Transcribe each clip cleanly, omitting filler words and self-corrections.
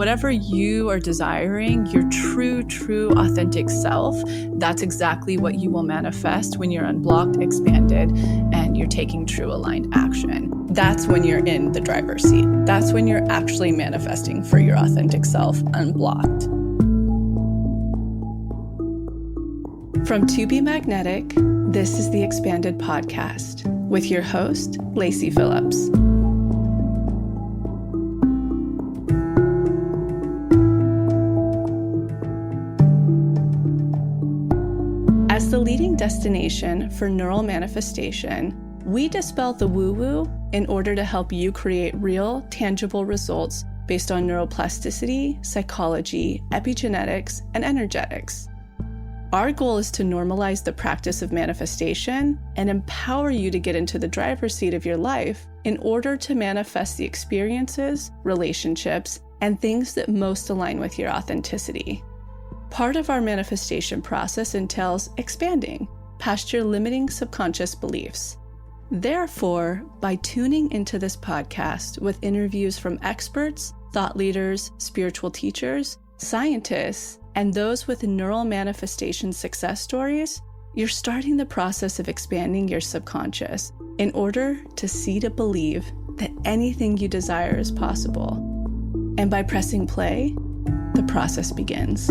Whatever you are desiring, your true, authentic self, that's exactly what you will manifest when you're unblocked, expanded, and you're taking true aligned action. That's when you're in the driver's seat. That's when you're actually manifesting for your authentic self unblocked. From To Be Magnetic, this is the Expanded Podcast with your host, Lacy Phillips. As the leading destination for neural manifestation, we dispel the woo-woo in order to help you create real, tangible results based on neuroplasticity, psychology, epigenetics, and energetics. Our goal is to normalize the practice of manifestation and empower you to get into the driver's seat of your life in order to manifest the experiences, relationships, and things that most align with your authenticity. Part of our manifestation process entails expanding past your limiting subconscious beliefs. Therefore, by tuning into this podcast with interviews from experts, thought leaders, spiritual teachers, scientists, and those with neural manifestation success stories, you're starting the process of expanding your subconscious in order to see to believe that anything you desire is possible. And by pressing play, the process begins.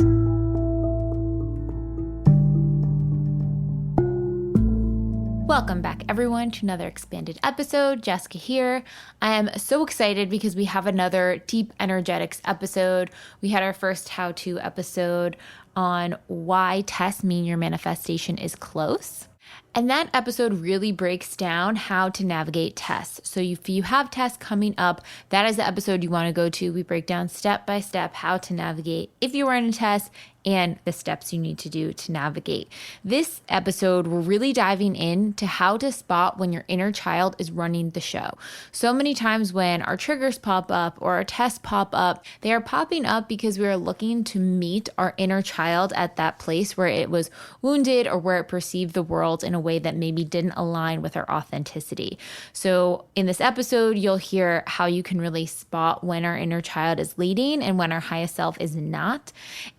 Welcome back, everyone, to another expanded episode. Jessica here. I am so excited because we have another deep energetics episode. We had our first how-to episode on why tests mean your manifestation is close. And that episode really breaks down how to navigate tests. So if you have tests coming up, that is the episode you want to go to. We break down step by step how to navigate if you are in a test and the steps you need to do to navigate. This episode, we're really diving into how to spot when your inner child is running the show. So many times when our triggers pop up or our tests pop up, they are popping up because we are looking to meet our inner child at that place where it was wounded or where it perceived the world in a way that maybe didn't align with our authenticity. So in this episode, you'll hear how you can really spot when our inner child is leading and when our highest self is not,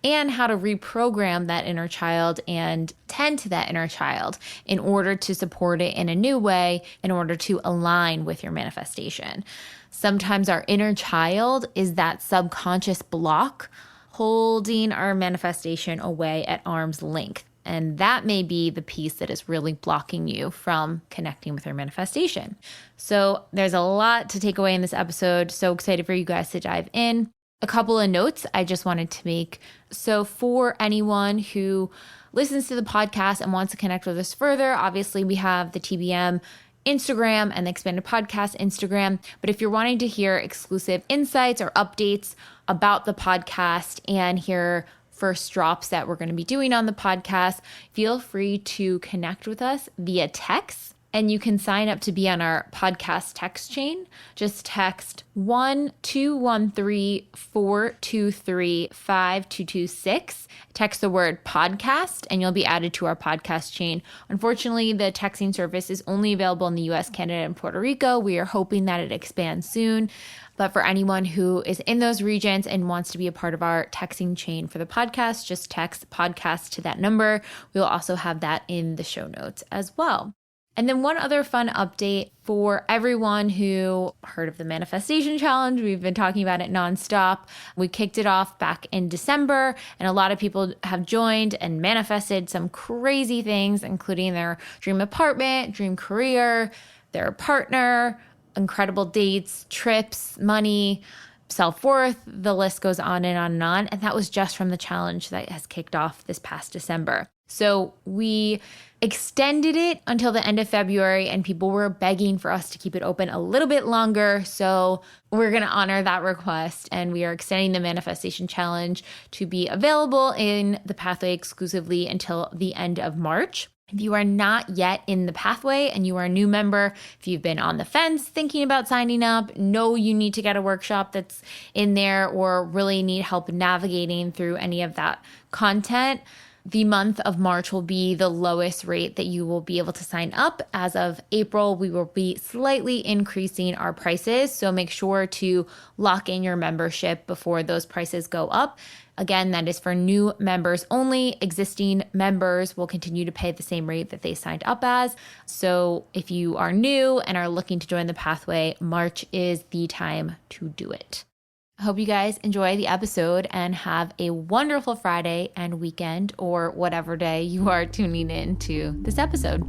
and how to reprogram that inner child and tend to that inner child in order to support it in a new way, in order to align with your manifestation. Sometimes our inner child is that subconscious block holding our manifestation away at arm's length. And that may be the piece that is really blocking you from connecting with your manifestation. So there's a lot to take away in this episode. So excited for you guys to dive in. A couple of notes I just wanted to make. So for anyone who listens to the podcast and wants to connect with us further, obviously we have the TBM Instagram and the Expanded Podcast Instagram. But if you're wanting to hear exclusive insights or updates about the podcast and hear first drops that we're going to be doing on the podcast, feel free to connect with us via text. And you can sign up to be on our podcast text chain. Just text 1-213-423-5226. Text the word podcast and you'll be added to our podcast chain. Unfortunately, the texting service is only available in the US, Canada, and Puerto Rico. We are hoping that it expands soon. But for anyone who is in those regions and wants to be a part of our texting chain for the podcast, just text podcast to that number. We'll also have that in the show notes as well. And then one other fun update for everyone who heard of the Manifestation Challenge. We've been talking about it nonstop. We kicked it off back in December, and a lot of people have joined and manifested some crazy things, including their dream apartment, dream career, their partner, incredible dates, trips, money, self-worth. The list goes on and on and on. And that was just from the challenge that has kicked off this past December. So we extended it until the end of February, and people were begging for us to keep it open a little bit longer. So we're going to honor that request, and we are extending the Manifestation Challenge to be available in the pathway exclusively until the end of March. If you are not yet in the pathway and you are a new member, if you've been on the fence thinking about signing up, know you need to get a workshop that's in there, or really need help navigating through any of that content, The month of March will be the lowest rate that you will be able to sign up. As of April, we will be slightly increasing our prices. So make sure to lock in your membership before those prices go up. Again, that is for new members only. Existing members will continue to pay the same rate that they signed up as. So if you are new and are looking to join the pathway, March is the time to do it. I hope you guys enjoy the episode and have a wonderful Friday and weekend, or whatever day you are tuning in to this episode.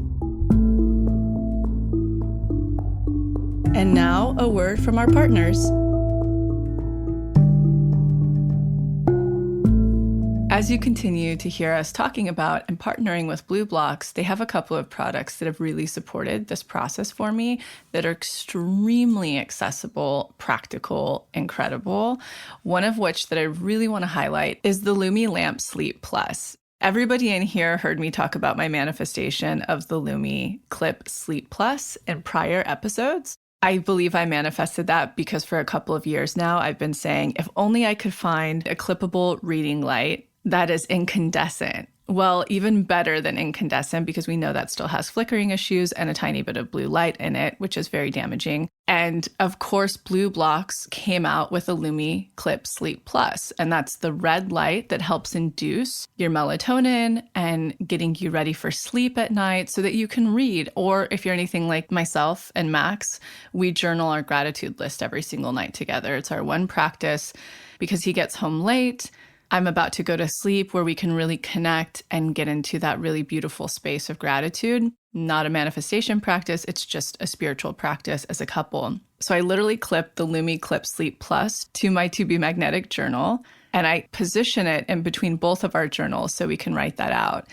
And now a word from our partners. As you continue to hear us talking about and partnering with BlueBlocks, they have a couple of products that have really supported this process for me that are extremely accessible, practical, incredible. One of which that I really want to highlight is the Lumi Lamp Sleep Plus. Everybody in here heard me talk about my manifestation of the Lumi Clip Sleep Plus in prior episodes. I believe I manifested that because for a couple of years now, I've been saying, if only I could find a clippable reading light that is incandescent. Well, even better than incandescent, because we know that still has flickering issues and a tiny bit of blue light in it, which is very damaging. And of course, BlueBlocks came out with a Lumi Clip Sleep Plus, and that's the red light that helps induce your melatonin and getting you ready for sleep at night so that you can read. Or if you're anything like myself and Max, we journal our gratitude list every single night together. It's our one practice because he gets home late. I'm about to go to sleep where we can really connect and get into that really beautiful space of gratitude. Not a manifestation practice, it's just a spiritual practice as a couple. So I literally clip the Lumi Clip Sleep Plus to my To Be Magnetic journal, and I position it in between both of our journals so we can write that out.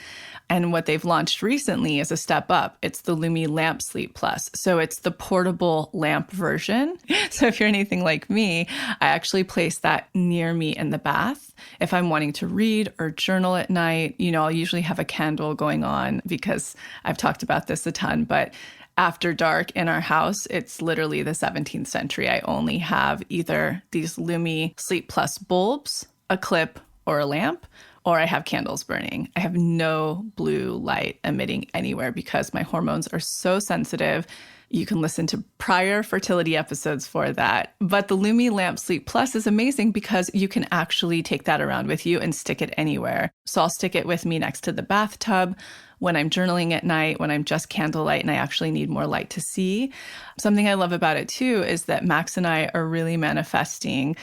And what they've launched recently is a step up. It's the Lumi Lamp Sleep Plus. So it's the portable lamp version. So if you're anything like me, I actually place that near me in the bath. If I'm wanting to read or journal at night, I'll usually have a candle going on because I've talked about this a ton, but after dark in our house, it's literally the 17th century. I only have either these Lumi Sleep Plus bulbs, a clip, or a lamp, or I have candles burning. I have no blue light emitting anywhere because my hormones are so sensitive. You can listen to prior fertility episodes for that. But the Lumi Lamp Sleep Plus is amazing because you can actually take that around with you and stick it anywhere. So I'll stick it with me next to the bathtub when I'm journaling at night, when I'm just candlelight and I actually need more light to see. Something I love about it too is that Max and I are really manifesting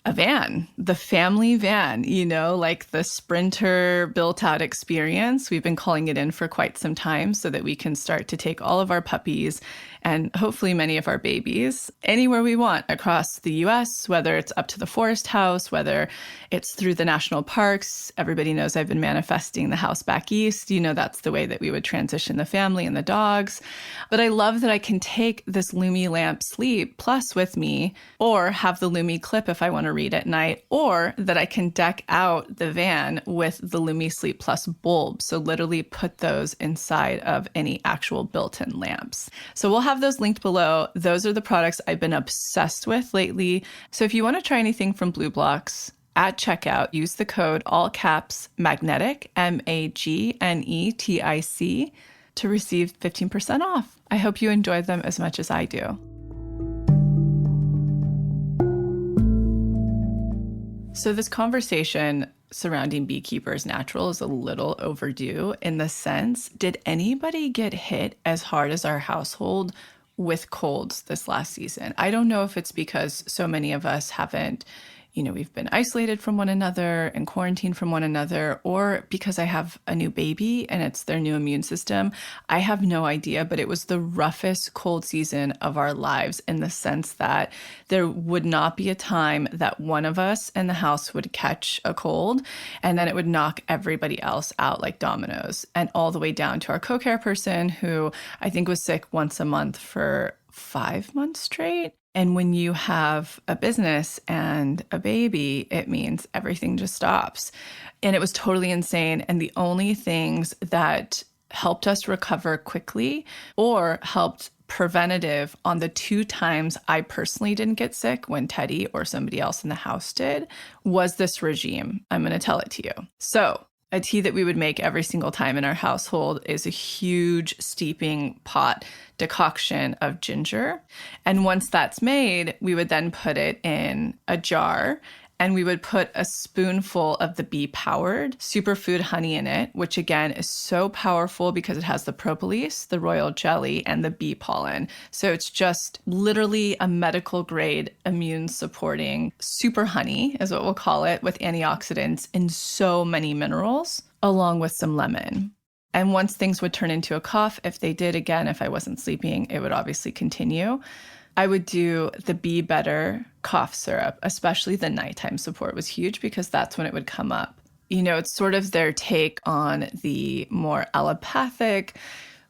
a van, the family van, like the Sprinter built out experience. We've been calling it in for quite some time so that we can start to take all of our puppies and hopefully many of our babies anywhere we want across the US, whether it's up to the forest house, whether it's through the national parks. Everybody knows I've been manifesting the house back east. That's the way that we would transition the family and the dogs. But I love that I can take this Lumi Lamp Sleep Plus with me, or have the Lumi Clip if I want to read at night, or that I can deck out the van with the Lumi Sleep Plus bulbs. So literally put those inside of any actual built-in lamps. So we'll have those linked below. Those are the products I've been obsessed with lately. So if you want to try anything from BlueBlocks, at checkout, use the code all caps magnetic, MAGNETIC, to receive 15% off. I hope you enjoyed them as much as I do. So this conversation surrounding beekeepers natural is a little overdue in the sense, did anybody get hit as hard as our household with colds this last season? I don't know if it's because so many of us haven't, we've been isolated from one another and quarantined from one another, or because I have a new baby and it's their new immune system. I have no idea, but it was the roughest cold season of our lives in the sense that there would not be a time that one of us in the house would catch a cold and then it would knock everybody else out like dominoes, and all the way down to our co-care person who I think was sick once a month for 5 months straight. And when you have a business and a baby, it means everything just stops. And it was totally insane. And the only things that helped us recover quickly or helped preventative on the 2 times I personally didn't get sick when Teddy or somebody else in the house did was this regime. I'm going to tell it to you. So A tea that we would make every single time in our household is a huge steeping pot decoction of ginger. And once that's made, we would then put it in a jar and we would put a spoonful of the bee-powered superfood honey in it, which again is so powerful because it has the propolis, the royal jelly, and the bee pollen. So it's just literally a medical grade immune supporting super honey is what we'll call it, with antioxidants and so many minerals, along with some lemon. And once things would turn into a cough, if they did, again, if I wasn't sleeping, it would obviously continue. I would do the Be Better cough syrup, especially the nighttime support was huge because that's when it would come up. You know, it's sort of their take on the more allopathic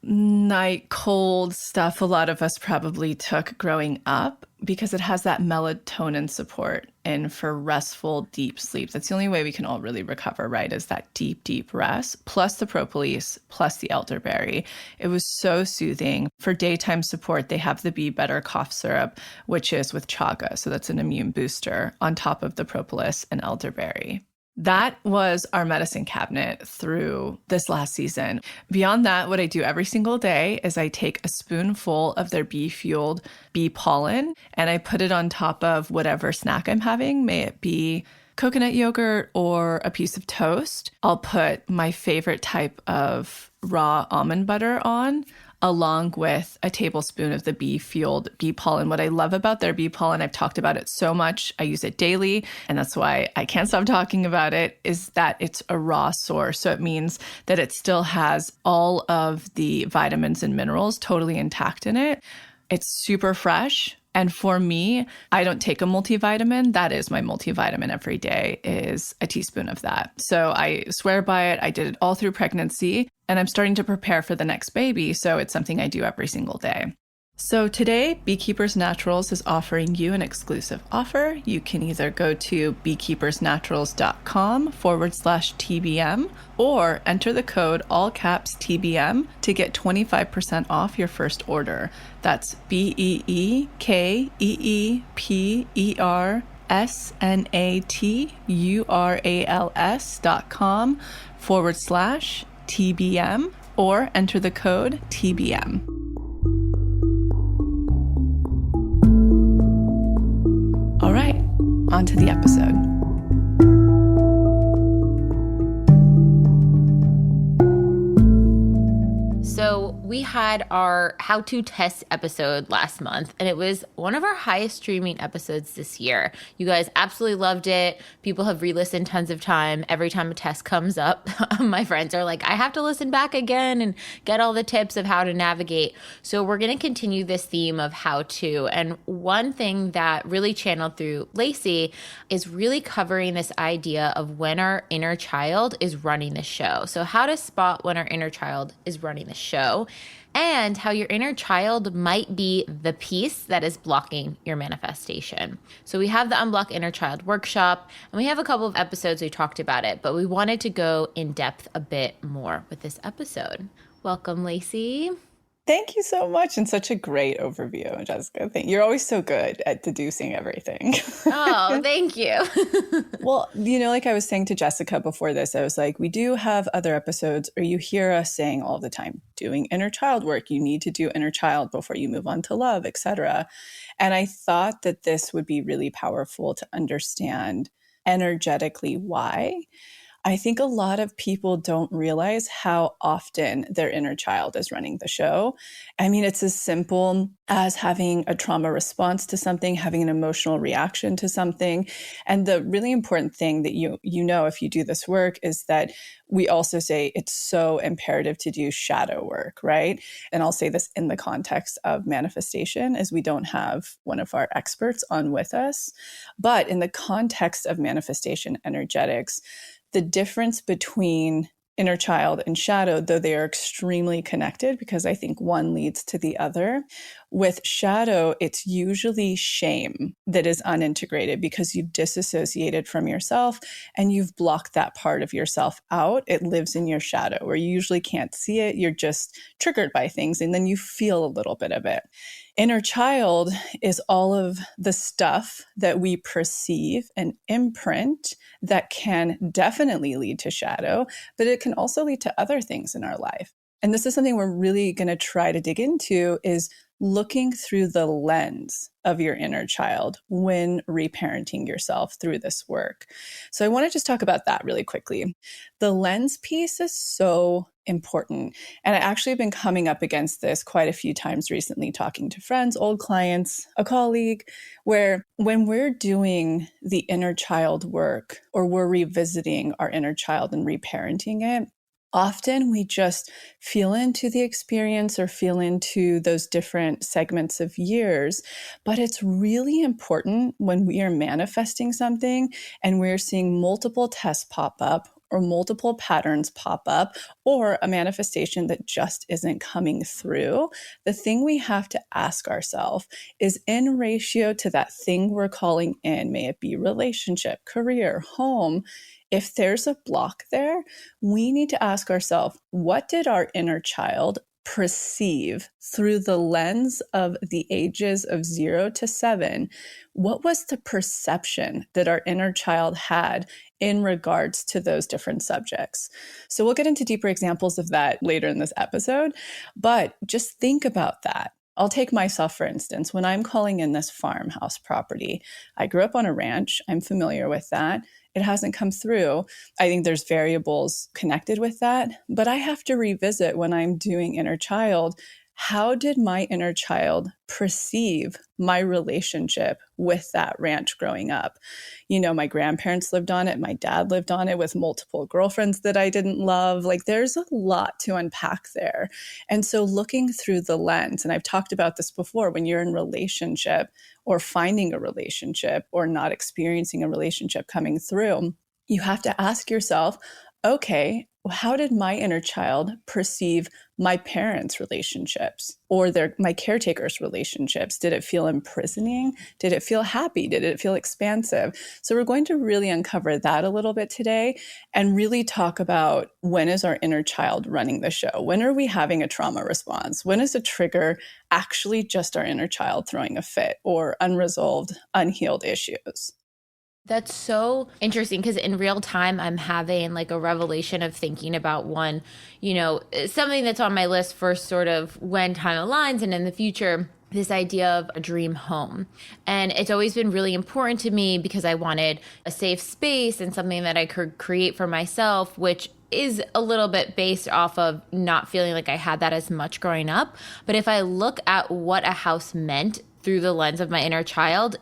night cold stuff a lot of us probably took growing up because it has that melatonin support and for restful, deep sleep. That's the only way we can all really recover, right? Is that deep, deep rest, plus the propolis, plus the elderberry. It was so soothing. For daytime support, they have the Be Better cough syrup, which is with chaga. So that's an immune booster on top of the propolis and elderberry. That was our medicine cabinet through this last season. Beyond that, what I do every single day is I take a spoonful of their bee-fueled bee pollen and I put it on top of whatever snack I'm having, may it be coconut yogurt or a piece of toast. I'll put my favorite type of raw almond butter on, along with a tablespoon of the bee-fueled bee pollen. What I love about their bee pollen, I've talked about it so much, I use it daily, and that's why I can't stop talking about it, is that it's a raw source. So it means that it still has all of the vitamins and minerals totally intact in it. It's super fresh. And for me, I don't take a multivitamin. That is my multivitamin every day, is a teaspoon of that. So I swear by it. I did it all through pregnancy, and I'm starting to prepare for the next baby. So it's something I do every single day. So today, Beekeepers Naturals is offering you an exclusive offer. You can either go to beekeepersnaturals.com/TBM or enter the code all caps TBM to get 25% off your first order. That's beekeepersnaturals.com/TBM or enter the code TBM. All right, on to the episode. So we had our how to test episode last month, and it was one of our highest streaming episodes this year. You guys absolutely loved it. People have re-listened tons of time. Every time a test comes up, my friends are like, I have to listen back again and get all the tips of how to navigate. So we're going to continue this theme of how to. And one thing that really channeled through Lacy is really covering this idea of when our inner child is running the show. So how to spot when our inner child is running the show, and how your inner child might be the piece that is blocking your manifestation. So we have the Unblock Inner Child workshop, and we have a couple of episodes we talked about it, but we wanted to go in depth a bit more with this episode. Welcome, Lacy. Thank you so much. And such a great overview, Jessica. You're always so good at deducing everything. Oh, thank you. Well, you know, like I was saying to Jessica before this, I was like, we do have other episodes, or you hear us saying all the time, doing inner child work. You need to do inner child before you move on to love, etc. And I thought that this would be really powerful to understand energetically why. I think a lot of people don't realize how often their inner child is running the show. I mean, it's as simple as having a trauma response to something, having an emotional reaction to something. And the really important thing that you know if you do this work is that we also say it's so imperative to do shadow work, right? And I'll say this in the context of manifestation, as we don't have one of our experts on with us. But in the context of manifestation energetics, the difference between inner child and shadow, though they are extremely connected because I think one leads to the other, with shadow, it's usually shame that is unintegrated because you've disassociated from yourself and you've blocked that part of yourself out. It lives in your shadow where you usually can't see it. You're just triggered by things and then you feel a little bit of it. Inner child is all of the stuff that we perceive and imprint that can definitely lead to shadow, but it can also lead to other things in our life. And this is something we're really going to try to dig into, is looking through the lens of your inner child when reparenting yourself through this work. So I want to just talk about that really quickly. The lens piece is so important. And I actually have been coming up against this quite a few times recently, talking to friends, old clients, a colleague, where when we're doing the inner child work or we're revisiting our inner child and reparenting it, often we just feel into the experience or feel into those different segments of years. But it's really important when we are manifesting something and we're seeing multiple tests pop up or multiple patterns pop up, or a manifestation that just isn't coming through. The thing we have to ask ourselves is, in ratio to that thing we're calling in, may it be relationship, career, home, if there's a block there, we need to ask ourselves, what did our inner child perceive through the lens of the ages of 0 to 7? What was the perception that our inner child had in regards to those different subjects? So we'll get into deeper examples of that later in this episode, but just think about that. I'll take myself, for instance, when I'm calling in this farmhouse property. I grew up on a ranch. I'm familiar with that. It hasn't come through. I think there's variables connected with that, but I have to revisit when I'm doing inner child. How did my inner child perceive my relationship with that ranch growing up? You know, my grandparents lived on it. My dad lived on it with multiple girlfriends that I didn't love. Like, there's a lot to unpack there. And so looking through the lens, and I've talked about this before, when you're in relationship or finding a relationship or not experiencing a relationship coming through, you have to ask yourself, okay, how did my inner child perceive my parents' relationships or my caretaker's relationships? Did it feel imprisoning? Did it feel happy? Did it feel expansive? So we're going to really uncover that a little bit today and really talk about, when is our inner child running the show? When are we having a trauma response? When is a trigger actually just our inner child throwing a fit or unresolved, unhealed issues? That's so interesting, because in real time, I'm having like a revelation of thinking about one, something that's on my list for sort of when time aligns and in the future, this idea of a dream home. And it's always been really important to me because I wanted a safe space and something that I could create for myself, which is a little bit based off of not feeling like I had that as much growing up. But if I look at what a house meant through the lens of my inner child,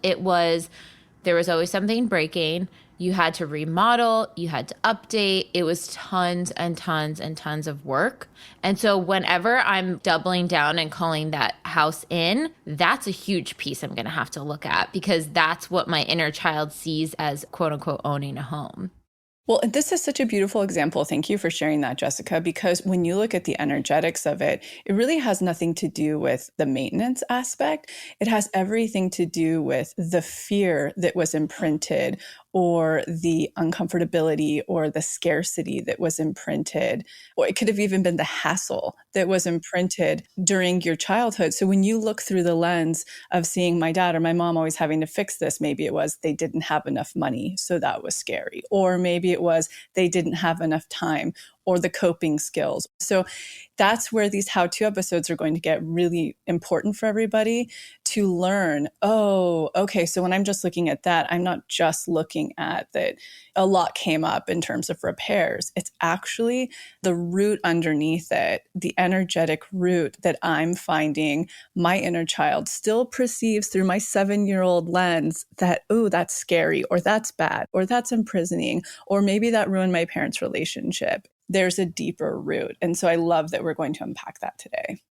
there was always something breaking. You had to remodel, you had to update. It was tons and tons and tons of work. And so whenever I'm doubling down and calling that house in, that's a huge piece I'm going to have to look at, because that's what my inner child sees as quote unquote owning a home. Well, this is such a beautiful example. Thank you for sharing that, Jessica, because when you look at the energetics of it, it really has nothing to do with the maintenance aspect. It has everything to do with the fear that was imprinted, or the uncomfortability or the scarcity that was imprinted, or it could have even been the hassle that was imprinted during your childhood. So when you look through the lens of seeing my dad or my mom always having to fix this, maybe it was they didn't have enough money, so that was scary. Or maybe it was they didn't have enough time, or the coping skills. So that's where these how-to episodes are going to get really important for everybody to learn. Oh, okay. So when I'm just looking at that, I'm not just looking at that a lot came up in terms of repairs. It's actually the root underneath it, the energetic root that I'm finding my inner child still perceives through my 7-year-old lens that, oh, that's scary, or that's bad, or that's imprisoning, or maybe that ruined my parents' relationship. There's a deeper root. And so I love that we're going to unpack that today.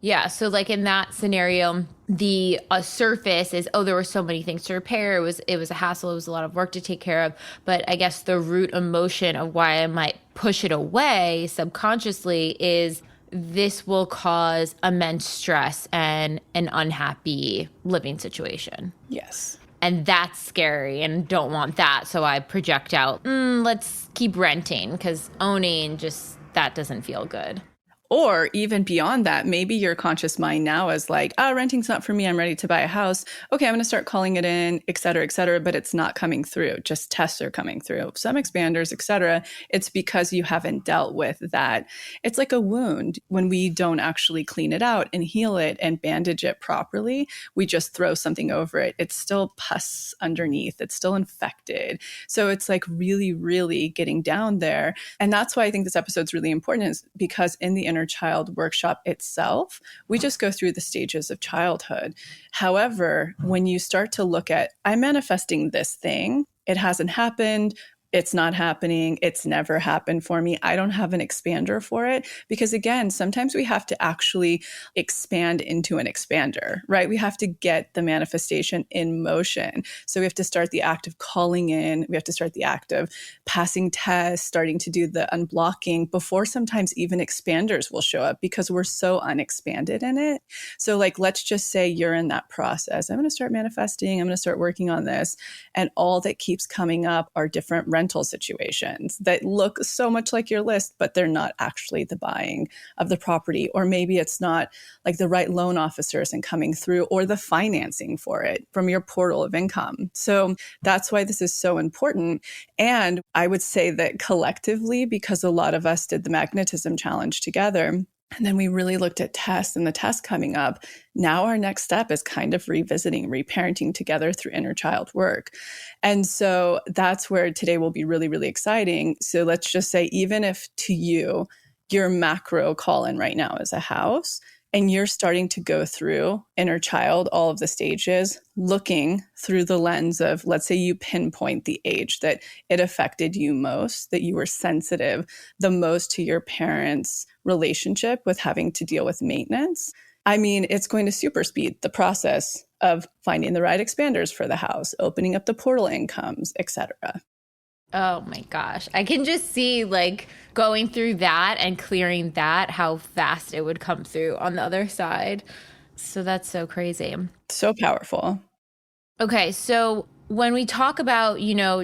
Yeah. So like in that scenario, the surface is, there were so many things to repair. It was a hassle. It was a lot of work to take care of. But I guess the root emotion of why I might push it away subconsciously is, this will cause immense stress and an unhappy living situation. Yes. And that's scary and don't want that. So I project out, let's keep renting, because owning, that doesn't feel good. Or even beyond that, maybe your conscious mind now is like, renting's not for me. I'm ready to buy a house. Okay, I'm going to start calling it in, et cetera, but it's not coming through. Just tests are coming through. Some expanders, et cetera. It's because you haven't dealt with that. It's like a wound. When we don't actually clean it out and heal it and bandage it properly, we just throw something over it. It's still pus underneath. It's still infected. So it's like really, really getting down there. And that's why I think this episode's really important, is because in the inner child workshop itself, we just go through the stages of childhood. However, when you start to look at, I'm manifesting this thing, it hasn't happened, it's not happening, it's never happened for me, I don't have an expander for it. Because again, sometimes we have to actually expand into an expander, right? We have to get the manifestation in motion. So we have to start the act of calling in, we have to start the act of passing tests, starting to do the unblocking before sometimes even expanders will show up, because we're so unexpanded in it. So like, let's just say you're in that process. I'm going to start manifesting, I'm going to start working on this. And all that keeps coming up are different rental situations that look so much like your list, but they're not actually the buying of the property. Or maybe it's not like the right loan officer isn't coming through, or the financing for it from your portal of income. So that's why this is so important. And I would say that collectively, because a lot of us did the magnetism challenge together, and then we really looked at tests and the tests coming up. Now our next step is kind of revisiting reparenting together through inner child work. And so that's where today will be really, really exciting. So let's just say, even if to you, your macro call in right now is a house, and you're starting to go through inner child, all of the stages, looking through the lens of, let's say you pinpoint the age that it affected you most, that you were sensitive the most to your parents' relationship with having to deal with maintenance. I mean, it's going to super speed the process of finding the right expanders for the house, opening up the portal incomes, et cetera. Oh my gosh. I can just see like going through that and clearing that, how fast it would come through on the other side. So that's so crazy. So powerful. Okay, so when we talk about,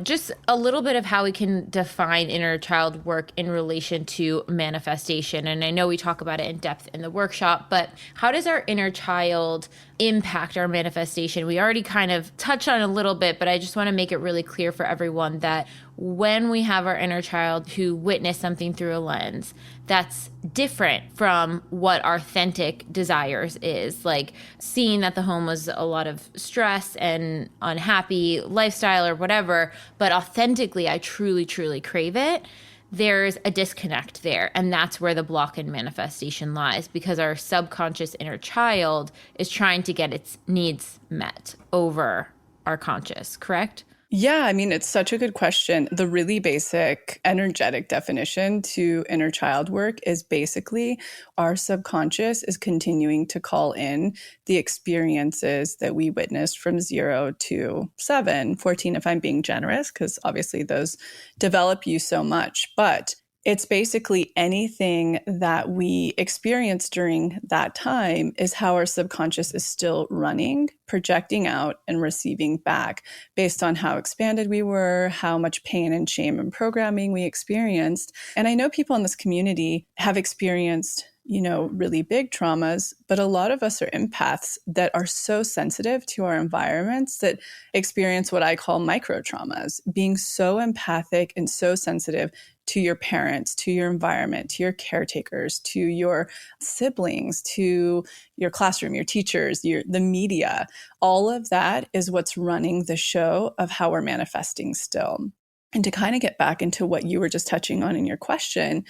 just a little bit of how we can define inner child work in relation to manifestation, and I know we talk about it in depth in the workshop, but how does our inner child impact our manifestation? We already kind of touched on it a little bit, but I just want to make it really clear for everyone that when we have our inner child who witnessed something through a lens, that's different from what our authentic desires is. Like seeing that the home was a lot of stress and unhappy lifestyle or whatever, but authentically, I truly, truly crave it. There's a disconnect there. And that's where the block in manifestation lies, because our subconscious inner child is trying to get its needs met over our conscious, correct? Yeah, I mean, it's such a good question. The really basic energetic definition to inner child work is basically our subconscious is continuing to call in the experiences that we witnessed from 0 to 7, 14, if I'm being generous, because obviously those develop you so much. But it's basically anything that we experience during that time is how our subconscious is still running, projecting out and receiving back based on how expanded we were, how much pain and shame and programming we experienced. And I know people in this community have experienced really big traumas, but a lot of us are empaths that are so sensitive to our environments that experience what I call micro traumas, being so empathic and so sensitive to your parents, to your environment, to your caretakers, to your siblings, to your classroom, your teachers, the media. All of that is what's running the show of how we're manifesting still. And to kind of get back into what you were just touching on in your question,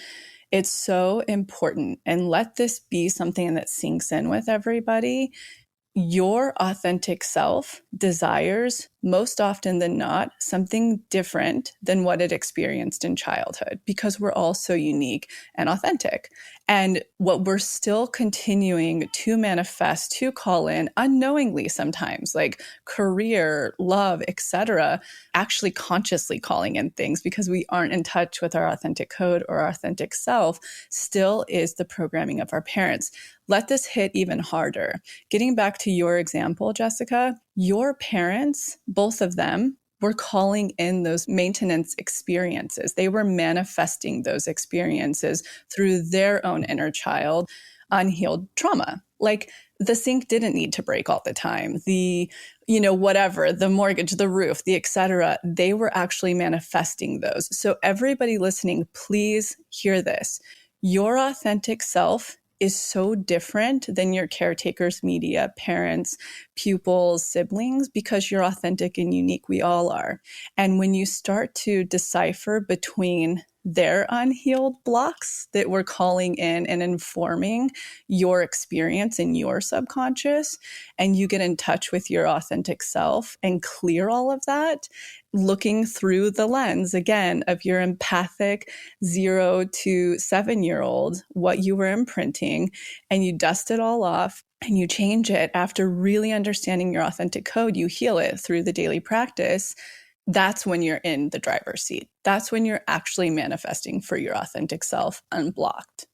it's so important, and let this be something that sinks in with everybody. Your authentic self desires, most often than not, something different than what it experienced in childhood, because we're all so unique and authentic. And what we're still continuing to manifest, to call in unknowingly sometimes, like career, love, etc., actually consciously calling in things because we aren't in touch with our authentic code or our authentic self, still is the programming of our parents. Let this hit even harder. Getting back to your example, Jessica, your parents, both of them, were calling in those maintenance experiences. They were manifesting those experiences through their own inner child, unhealed trauma. Like the sink didn't need to break all the time. The, whatever, the mortgage, the roof, the et cetera, they were actually manifesting those. So everybody listening, please hear this. Your authentic self is so different than your caretakers, media, parents, pupils, siblings, because you're authentic and unique. We all are. And when you start to decipher between their unhealed blocks that we're calling in and informing your experience in your subconscious, and you get in touch with your authentic self and clear all of that, looking through the lens again of your empathic 0 to 7-year-old, what you were imprinting, and you dust it all off and you change it after really understanding your authentic code, you heal it through the daily practice. That's when you're in the driver's seat. That's when you're actually manifesting for your authentic self unblocked.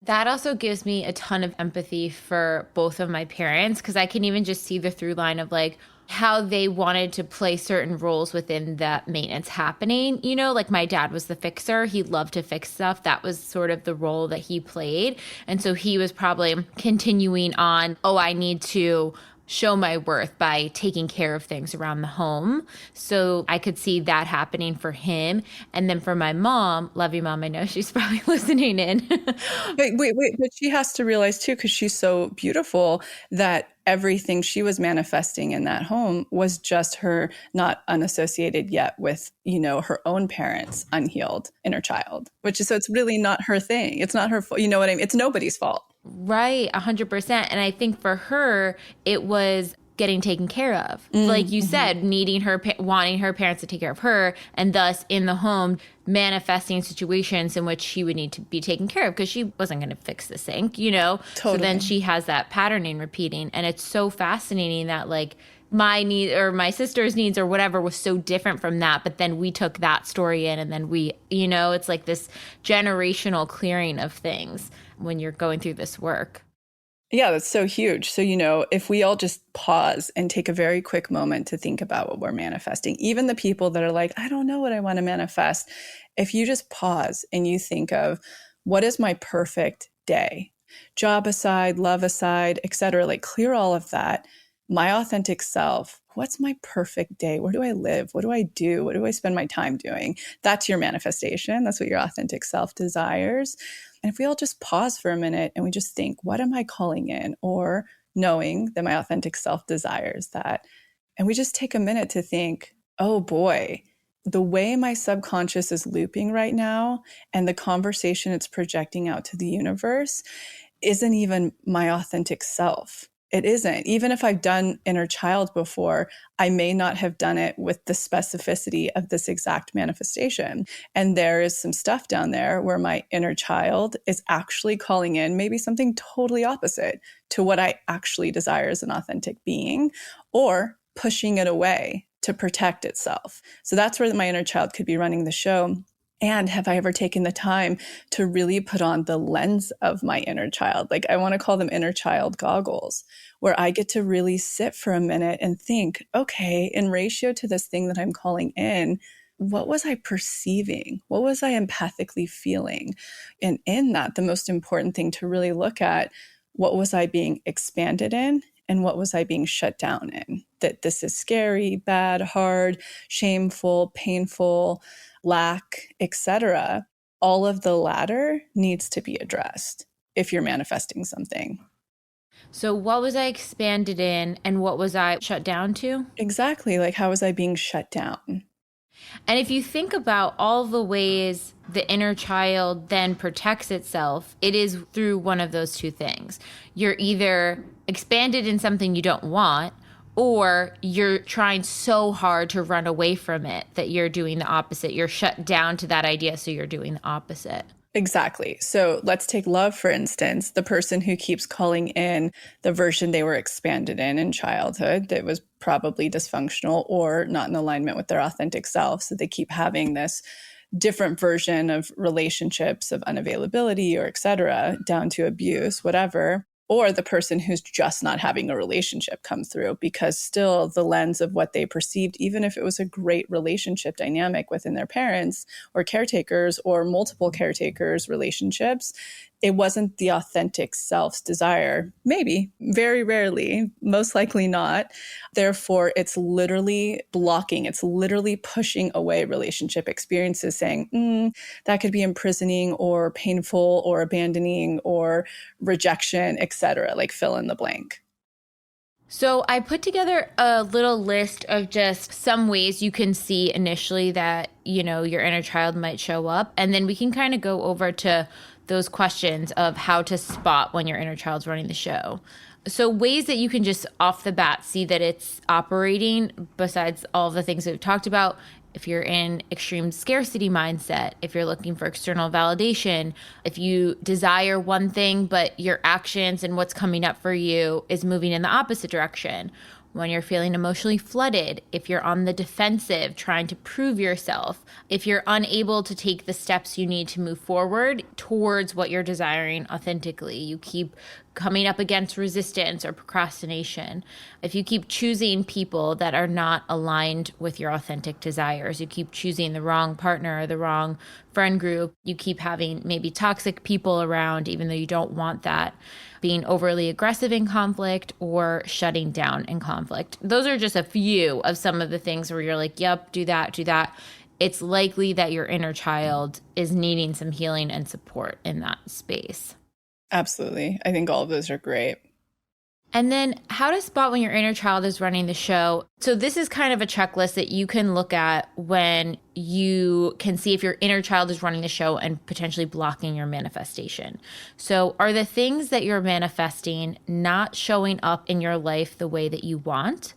That also gives me a ton of empathy for both of my parents, because I can even just see the through line of like how they wanted to play certain roles within that maintenance happening. Like my dad was the fixer. He loved to fix stuff. That was sort of the role that he played. And so he was probably continuing on, I need to show my worth by taking care of things around the home. So I could see that happening for him. And then for my mom, love you, Mom. I know she's probably listening in. Wait. But she has to realize too, because she's so beautiful, that everything she was manifesting in that home was just her not unassociated yet with, her own parents' unhealed inner child, so it's really not her thing. It's not her fault. You know what I mean? It's nobody's fault. Right, 100%. And I think for her, it was getting taken care of. Like you said, wanting her parents to take care of her, and thus in the home, manifesting situations in which she would need to be taken care of because she wasn't going to fix the sink, Totally. So then she has that patterning repeating. And it's so fascinating that like my need or my sister's needs or whatever was so different from that. But then we took that story in and then we, it's like this generational clearing of things when you're going through this work. Yeah, that's so huge. So, if we all just pause and take a very quick moment to think about what we're manifesting, even the people that are like, I don't know what I want to manifest. If you just pause and you think of what is my perfect day, job aside, love aside, et cetera, like clear all of that. My authentic self, what's my perfect day? Where do I live? What do I do? What do I spend my time doing? That's your manifestation. That's what your authentic self desires. And if we all just pause for a minute and we just think, what am I calling in? Or knowing that my authentic self desires that. And we just take a minute to think, oh boy, the way my subconscious is looping right now and the conversation it's projecting out to the universe isn't even my authentic self. It isn't. Even if I've done inner child before, I may not have done it with the specificity of this exact manifestation. And there is some stuff down there where my inner child is actually calling in maybe something totally opposite to what I actually desire as an authentic being, or pushing it away to protect itself. So that's where my inner child could be running the show. And have I ever taken the time to really put on the lens of my inner child? Like I want to call them inner child goggles, where I get to really sit for a minute and think, okay, in ratio to this thing that I'm calling in, what was I perceiving? What was I empathically feeling? And in that, the most important thing to really look at, what was I being expanded in? And what was I being shut down in? That this is scary, bad, hard, shameful, painful, lack, etc. All of the latter needs to be addressed if you're manifesting something. So what was I expanded in and what was I shut down to? Exactly. Like, how was I being shut down? And if you think about all the ways the inner child then protects itself, it is through one of those two things. You're either expanded in something you don't want, or you're trying so hard to run away from it that you're doing the opposite. You're shut down to that idea, so you're doing the opposite. Exactly. So let's take love, for instance, the person who keeps calling in the version they were expanded in childhood that was probably dysfunctional or not in alignment with their authentic self. So they keep having this different version of relationships of unavailability or et cetera, down to abuse, whatever. or the person who's just not having a relationship come through, because still the lens of what they perceived, even if it was a great relationship dynamic within their parents or caretakers or multiple caretakers relationships, it wasn't the authentic self's desire. Maybe, very rarely, most likely not. Therefore, it's literally blocking, it's literally pushing away relationship experiences, saying, that could be imprisoning or painful or abandoning or rejection, etc. Like fill in the blank. So I put together a little list of just some ways you can see initially that, your inner child might show up. And then we can kind of go over to those questions of how to spot when your inner child's running the show. So ways that you can just off the bat see that it's operating, besides all the things that we've talked about. If you're in extreme scarcity mindset, if you're looking for external validation, if you desire one thing, but your actions and what's coming up for you is moving in the opposite direction. When you're feeling emotionally flooded, if you're on the defensive, trying to prove yourself, if you're unable to take the steps you need to move forward towards what you're desiring authentically, you keep coming up against resistance or procrastination. If you keep choosing people that are not aligned with your authentic desires, you keep choosing the wrong partner or the wrong friend group, you keep having maybe toxic people around, even though you don't want that, being overly aggressive in conflict or shutting down in conflict. Those are just a few of some of the things where you're like, yep, do that, do that. It's likely that your inner child is needing some healing and support in that space. Absolutely. I think all of those are great. And then how to spot when your inner child is running the show. So this is kind of a checklist that you can look at when you can see if your inner child is running the show and potentially blocking your manifestation. So are the things that you're manifesting not showing up in your life the way that you want?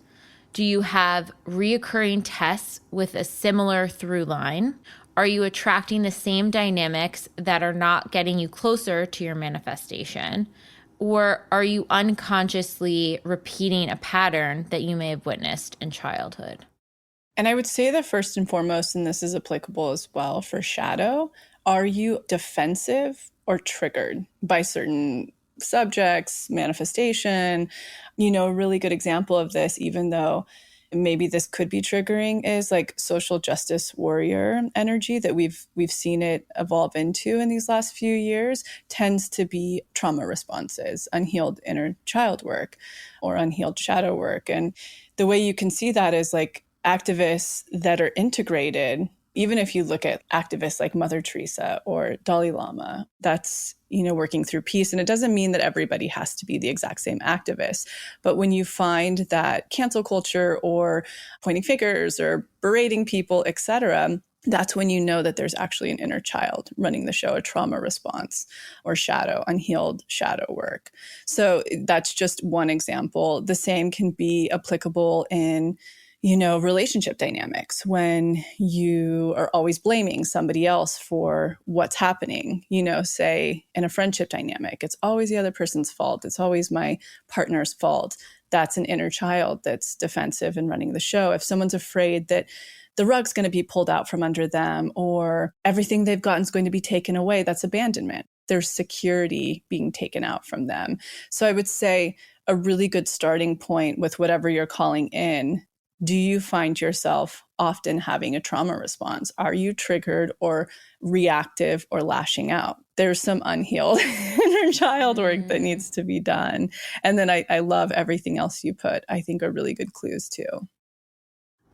Do you have reoccurring tests with a similar through line? Are you attracting the same dynamics that are not getting you closer to your manifestation? Or are you unconsciously repeating a pattern that you may have witnessed in childhood? And I would say that first and foremost, and this is applicable as well for shadow, are you defensive or triggered by certain subjects, manifestation? A really good example of this, even though maybe this could be triggering, is like social justice warrior energy that we've seen it evolve into in these last few years, tends to be trauma responses, unhealed inner child work or unhealed shadow work. And the way you can see that is like activists that are integrated. Even if you look at activists like Mother Teresa or Dalai Lama, that's, working through peace. And it doesn't mean that everybody has to be the exact same activist. But when you find that cancel culture or pointing fingers or berating people, etc., that's when you know that there's actually an inner child running the show, a trauma response or shadow, unhealed shadow work. So that's just one example. The same can be applicable in relationship dynamics when you are always blaming somebody else for what's happening, say in a friendship dynamic, it's always the other person's fault. It's always my partner's fault. That's an inner child that's defensive and running the show. If someone's afraid that the rug's going to be pulled out from under them or everything they've gotten is going to be taken away, that's abandonment. There's security being taken out from them. So I would say a really good starting point with whatever you're calling in. Do you find yourself often having a trauma response? Are you triggered or reactive or lashing out? There's some unhealed inner child work that needs to be done. And then I love everything else you put, I think are really good clues too.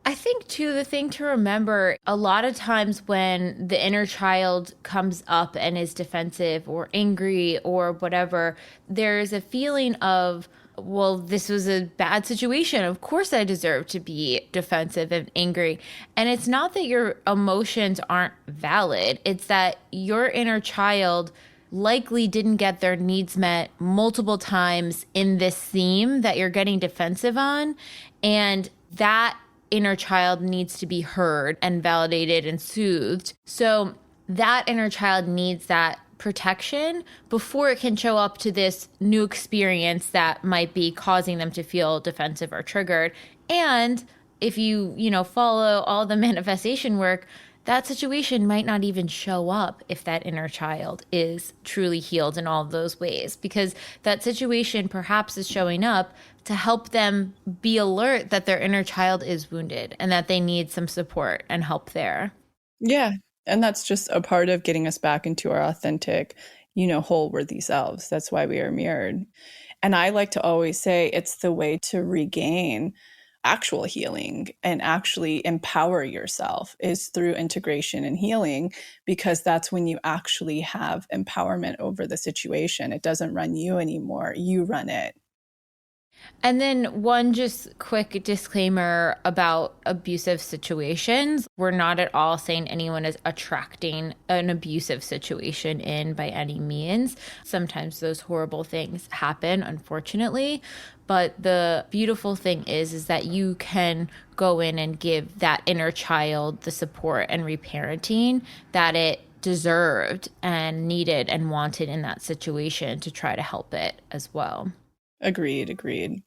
I think too, the thing to remember, a lot of times when the inner child comes up and is defensive or angry or whatever, there's a feeling of, well, this was a bad situation. Of course I deserve to be defensive and angry. And it's not that your emotions aren't valid. It's that your inner child likely didn't get their needs met multiple times in this theme that you're getting defensive on. And that inner child needs to be heard and validated and soothed. So that inner child needs that protection before it can show up to this new experience that might be causing them to feel defensive or triggered. And if you follow all the manifestation work, that situation might not even show up if that inner child is truly healed in all of those ways, because that situation perhaps is showing up to help them be alert that their inner child is wounded and that they need some support and help there. Yeah. And that's just a part of getting us back into our authentic, whole worthy selves. That's why we are mirrored. And I like to always say it's the way to regain actual healing and actually empower yourself is through integration and healing, because that's when you actually have empowerment over the situation. It doesn't run you anymore. You run it. And then one just quick disclaimer about abusive situations. We're not at all saying anyone is attracting an abusive situation in by any means. Sometimes those horrible things happen, unfortunately. But the beautiful thing is that you can go in and give that inner child the support and reparenting that it deserved and needed and wanted in that situation to try to help it as well. Agreed.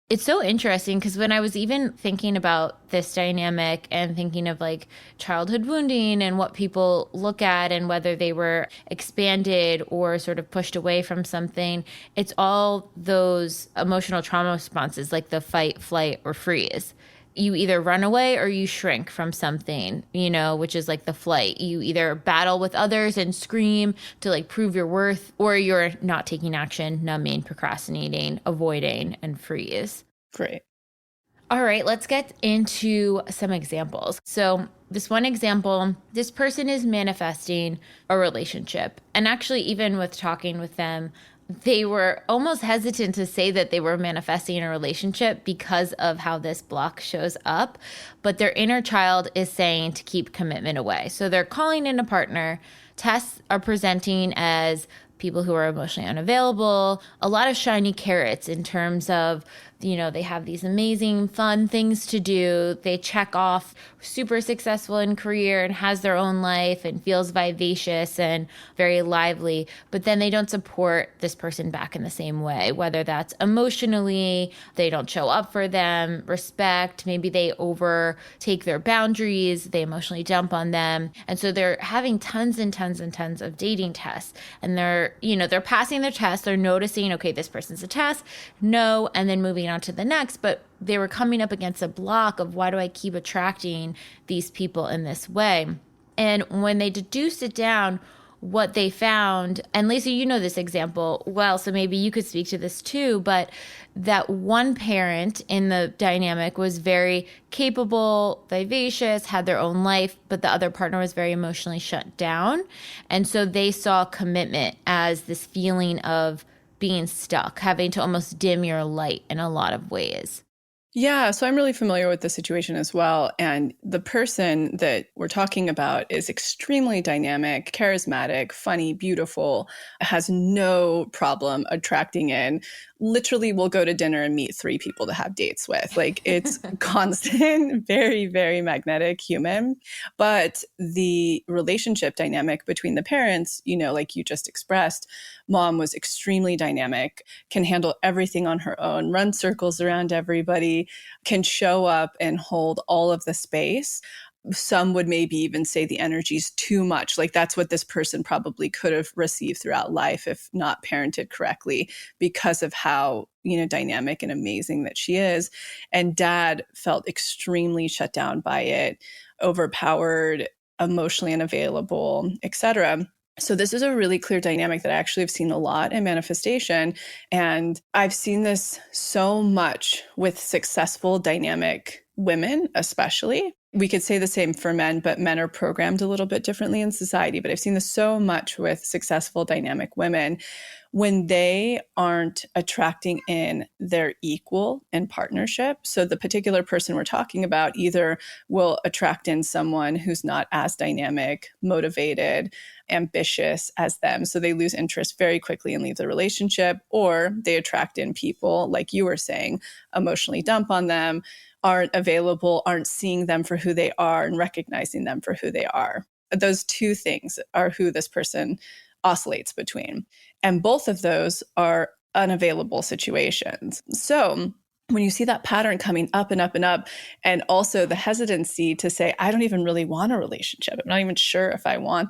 It's so interesting because when I was even thinking about this dynamic and thinking of like childhood wounding and what people look at and whether they were expanded or sort of pushed away from something, it's all those emotional trauma responses like the fight, flight, or freeze. You either run away or you shrink from something, which is like the flight. You either battle with others and scream to like prove your worth, or you're not taking action, numbing, procrastinating, avoiding, and freeze. Great. All right, let's get into some examples. So this one example, this person is manifesting a relationship. And actually, even with talking with them, they were almost hesitant to say that they were manifesting a relationship because of how this block shows up. But their inner child is saying to keep commitment away. So they're calling in a partner. Tests are presenting as people who are emotionally unavailable, a lot of shiny carrots in terms of, they have these amazing, fun things to do. They check off super successful in career and has their own life and feels vivacious and very lively. But then they don't support this person back in the same way, whether that's emotionally, they don't show up for them, respect, maybe they overtake their boundaries, they emotionally dump on them. And so they're having tons and tons and tons of dating tests. And they're passing their tests. They're noticing, okay, this person's a test, no, and then moving on to the next. But they were coming up against a block of why do I keep attracting these people in this way? And when they deduced it down, what they found, and Lacy, you know this example well, so maybe you could speak to this too, but that one parent in the dynamic was very capable, vivacious, had their own life, but the other partner was very emotionally shut down. And so they saw commitment as this feeling of being stuck, having to almost dim your light in a lot of ways. Yeah, so I'm really familiar with the situation as well. And the person that we're talking about is extremely dynamic, charismatic, funny, beautiful, has no problem attracting in. Literally will go to dinner and meet 3 people to have dates with. Like it's constant, very, very magnetic human. But the relationship dynamic between the parents, like you just expressed, mom was extremely dynamic, can handle everything on her own, run circles around everybody, can show up and hold all of the space. Some would maybe even say the energy's too much. Like that's what this person probably could have received throughout life if not parented correctly because of how, dynamic and amazing that she is. And dad felt extremely shut down by it, overpowered, emotionally unavailable, etc. So this is a really clear dynamic that I actually have seen a lot in manifestation. And I've seen this so much with successful dynamic women, especially. We could say the same for men, but men are programmed a little bit differently in society. But I've seen this so much with successful dynamic women when they aren't attracting in their equal in partnership. So the particular person we're talking about either will attract in someone who's not as dynamic, motivated, ambitious as them. So they lose interest very quickly and leave the relationship, or they attract in people, like you were saying, emotionally dump on them, aren't available, aren't seeing them for who they are and recognizing them for who they are. Those 2 things are who this person oscillates between. And both of those are unavailable situations. So when you see that pattern coming up and up and up, and also the hesitancy to say, I don't even really want a relationship. I'm not even sure if I want,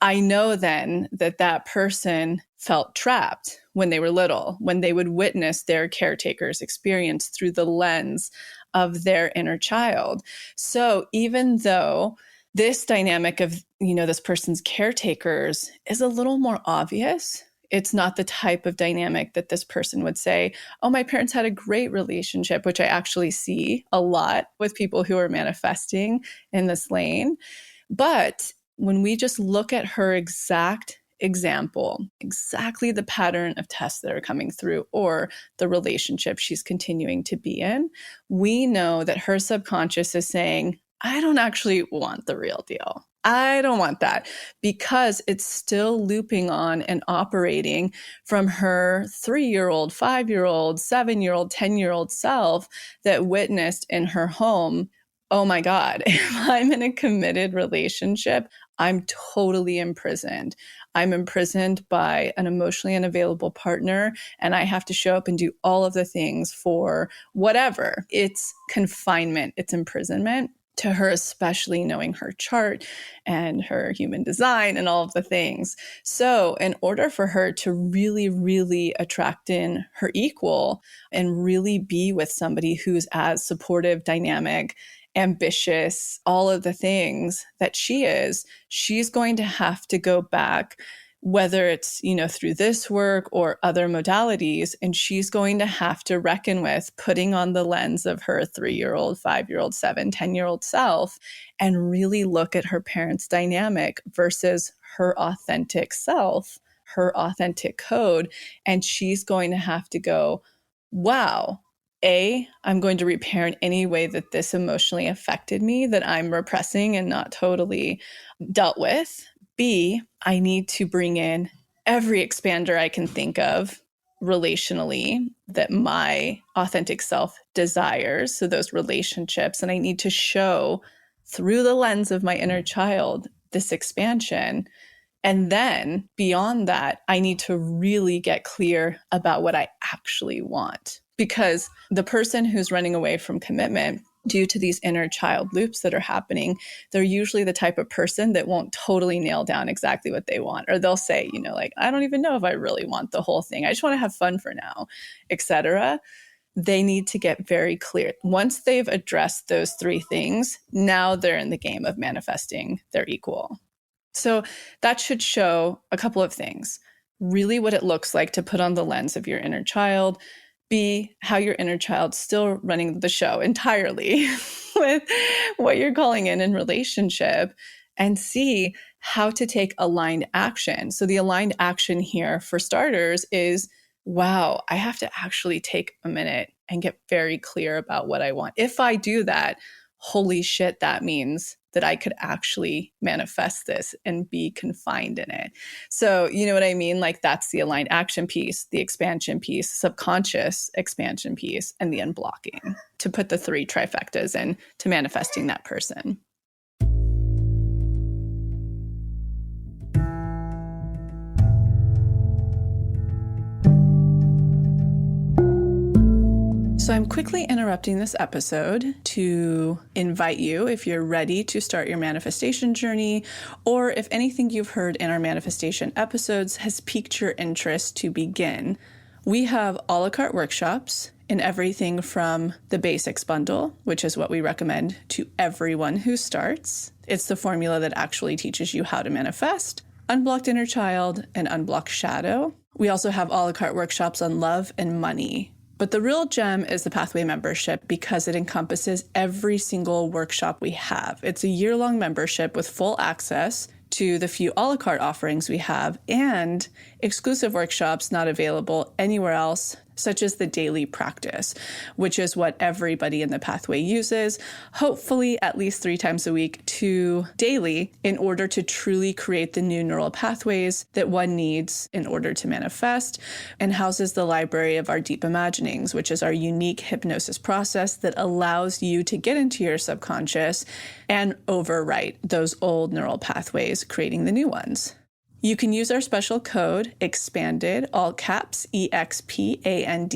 I know then that person felt trapped when they were little, when they would witness their caretaker's experience through the lens of their inner child. So even though this dynamic of, this person's caretakers is a little more obvious, it's not the type of dynamic that this person would say, oh, my parents had a great relationship, which I actually see a lot with people who are manifesting in this lane. But when we just look at her exact example, exactly the pattern of tests that are coming through or the relationship she's continuing to be in, we know that her subconscious is saying, I don't actually want the real deal. I don't want that, because it's still looping on and operating from her 3-year-old, 5-year-old, 7-year-old, 10-year-old self that witnessed in her home, oh my God, if I'm in a committed relationship, I'm totally imprisoned. I'm imprisoned by an emotionally unavailable partner, and I have to show up and do all of the things for whatever. It's confinement, it's imprisonment. To her, especially knowing her chart and her human design and all of the things. So in order for her to really, really attract in her equal and really be with somebody who's as supportive, dynamic, ambitious, all of the things that she is, she's going to have to go back, whether it's, through this work or other modalities, and she's going to have to reckon with putting on the lens of her 3-year-old, 5-year-old, 7, 10-year-old self and really look at her parents' dynamic versus her authentic self, her authentic code. And she's going to have to go, wow, I'm going to reparent any way that this emotionally affected me that I'm repressing and not totally dealt with. B, I need to bring in every expander I can think of relationally that my authentic self desires. So those relationships, and I need to show through the lens of my inner child this expansion. And then beyond that, I need to really get clear about what I actually want. Because the person who's running away from commitment due to these inner child loops that are happening, they're usually the type of person that won't totally nail down exactly what they want. Or they'll say, I don't even know if I really want the whole thing. I just want to have fun for now, etc. They need to get very clear. Once they've addressed those 3 things, now they're in the game of manifesting their equal. So that should show a couple of things. Really what it looks like to put on the lens of your inner child. B, how your inner child's still running the show entirely with what you're calling in relationship. And C, how to take aligned action. So the aligned action here, for starters, is, wow, I have to actually take a minute and get very clear about what I want. If I do that, holy shit, that means that I could actually manifest this and be confined in it. So, you know what I mean? Like, that's the aligned action piece, the expansion piece, subconscious expansion piece, and the unblocking, to put the 3 trifectas in to manifesting that person. So I'm quickly interrupting this episode to invite you, if you're ready to start your manifestation journey, or if anything you've heard in our manifestation episodes has piqued your interest to begin. We have a la carte workshops in everything from the basics bundle, which is what we recommend to everyone who starts. It's the formula that actually teaches you how to manifest, unblocked inner child, and unblocked shadow. We also have a la carte workshops on love and money. But the real gem is the Pathway membership, because it encompasses every single workshop we have. It's a year-long membership with full access to the few a la carte offerings we have and exclusive workshops not available anywhere else, such as the daily practice, which is what everybody in the Pathway uses, hopefully at least 3 times a week to daily, in order to truly create the new neural pathways that one needs in order to manifest, and houses the library of our deep imaginings, which is our unique hypnosis process that allows you to get into your subconscious and overwrite those old neural pathways, creating the new ones. You can use our special code, EXPANDED, all caps, EXPANDED,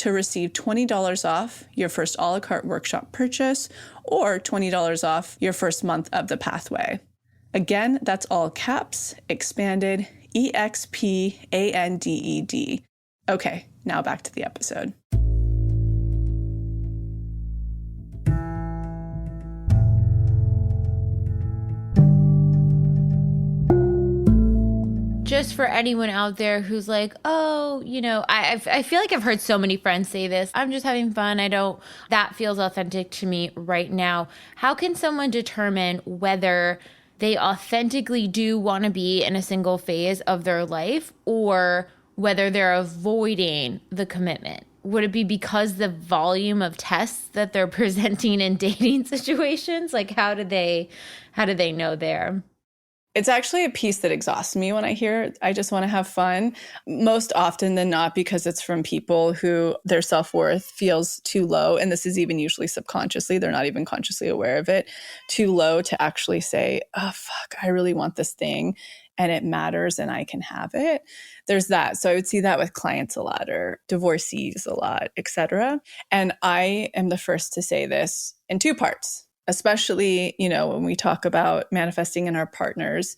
to receive $20 off your first a la carte workshop purchase or $20 off your first month of the pathway. Again, that's all caps, expanded, EXPANDED. Okay, now back to the episode. Just for anyone out there who's like, oh, I feel like I've heard so many friends say this. I'm just having fun. That feels authentic to me right now. How can someone determine whether they authentically do want to be in a single phase of their life or whether they're avoiding the commitment? Would it be because the volume of tests that they're presenting in dating situations? Like, how do they know there? It's actually a piece that exhausts me when I hear, I just want to have fun, most often than not, because it's from people who their self-worth feels too low. And this is even usually subconsciously, they're not even consciously aware of it, too low to actually say, oh, fuck, I really want this thing and it matters and I can have it. There's that. So I would see that with clients a lot or divorcees a lot, etc. And I am the first to say this in two parts. Especially, when we talk about manifesting in our partners,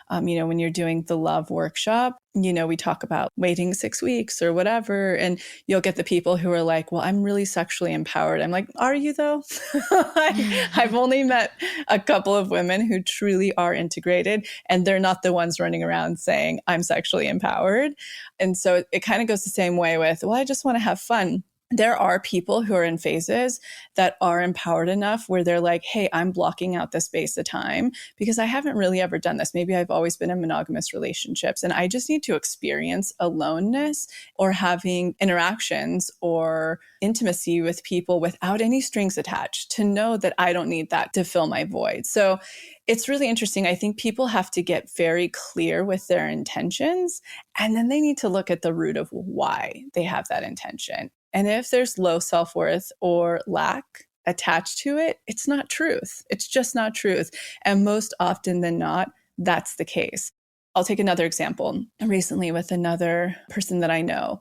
when you're doing the love workshop, we talk about waiting 6 weeks or whatever. And you'll get the people who are like, well, I'm really sexually empowered. I'm like, are you though? I've only met a couple of women who truly are integrated and they're not the ones running around saying I'm sexually empowered. And so it kind of goes the same way with, well, I just want to have fun. There are people who are in phases that are empowered enough where they're like, hey, I'm blocking out this space of time because I haven't really ever done this. Maybe I've always been in monogamous relationships and I just need to experience aloneness or having interactions or intimacy with people without any strings attached to know that I don't need that to fill my void. So it's really interesting. I think people have to get very clear with their intentions and then they need to look at the root of why they have that intention. And if there's low self-worth or lack attached to it, it's not truth. It's just not truth. And most often than not, that's the case. I'll take another example recently with another person that I know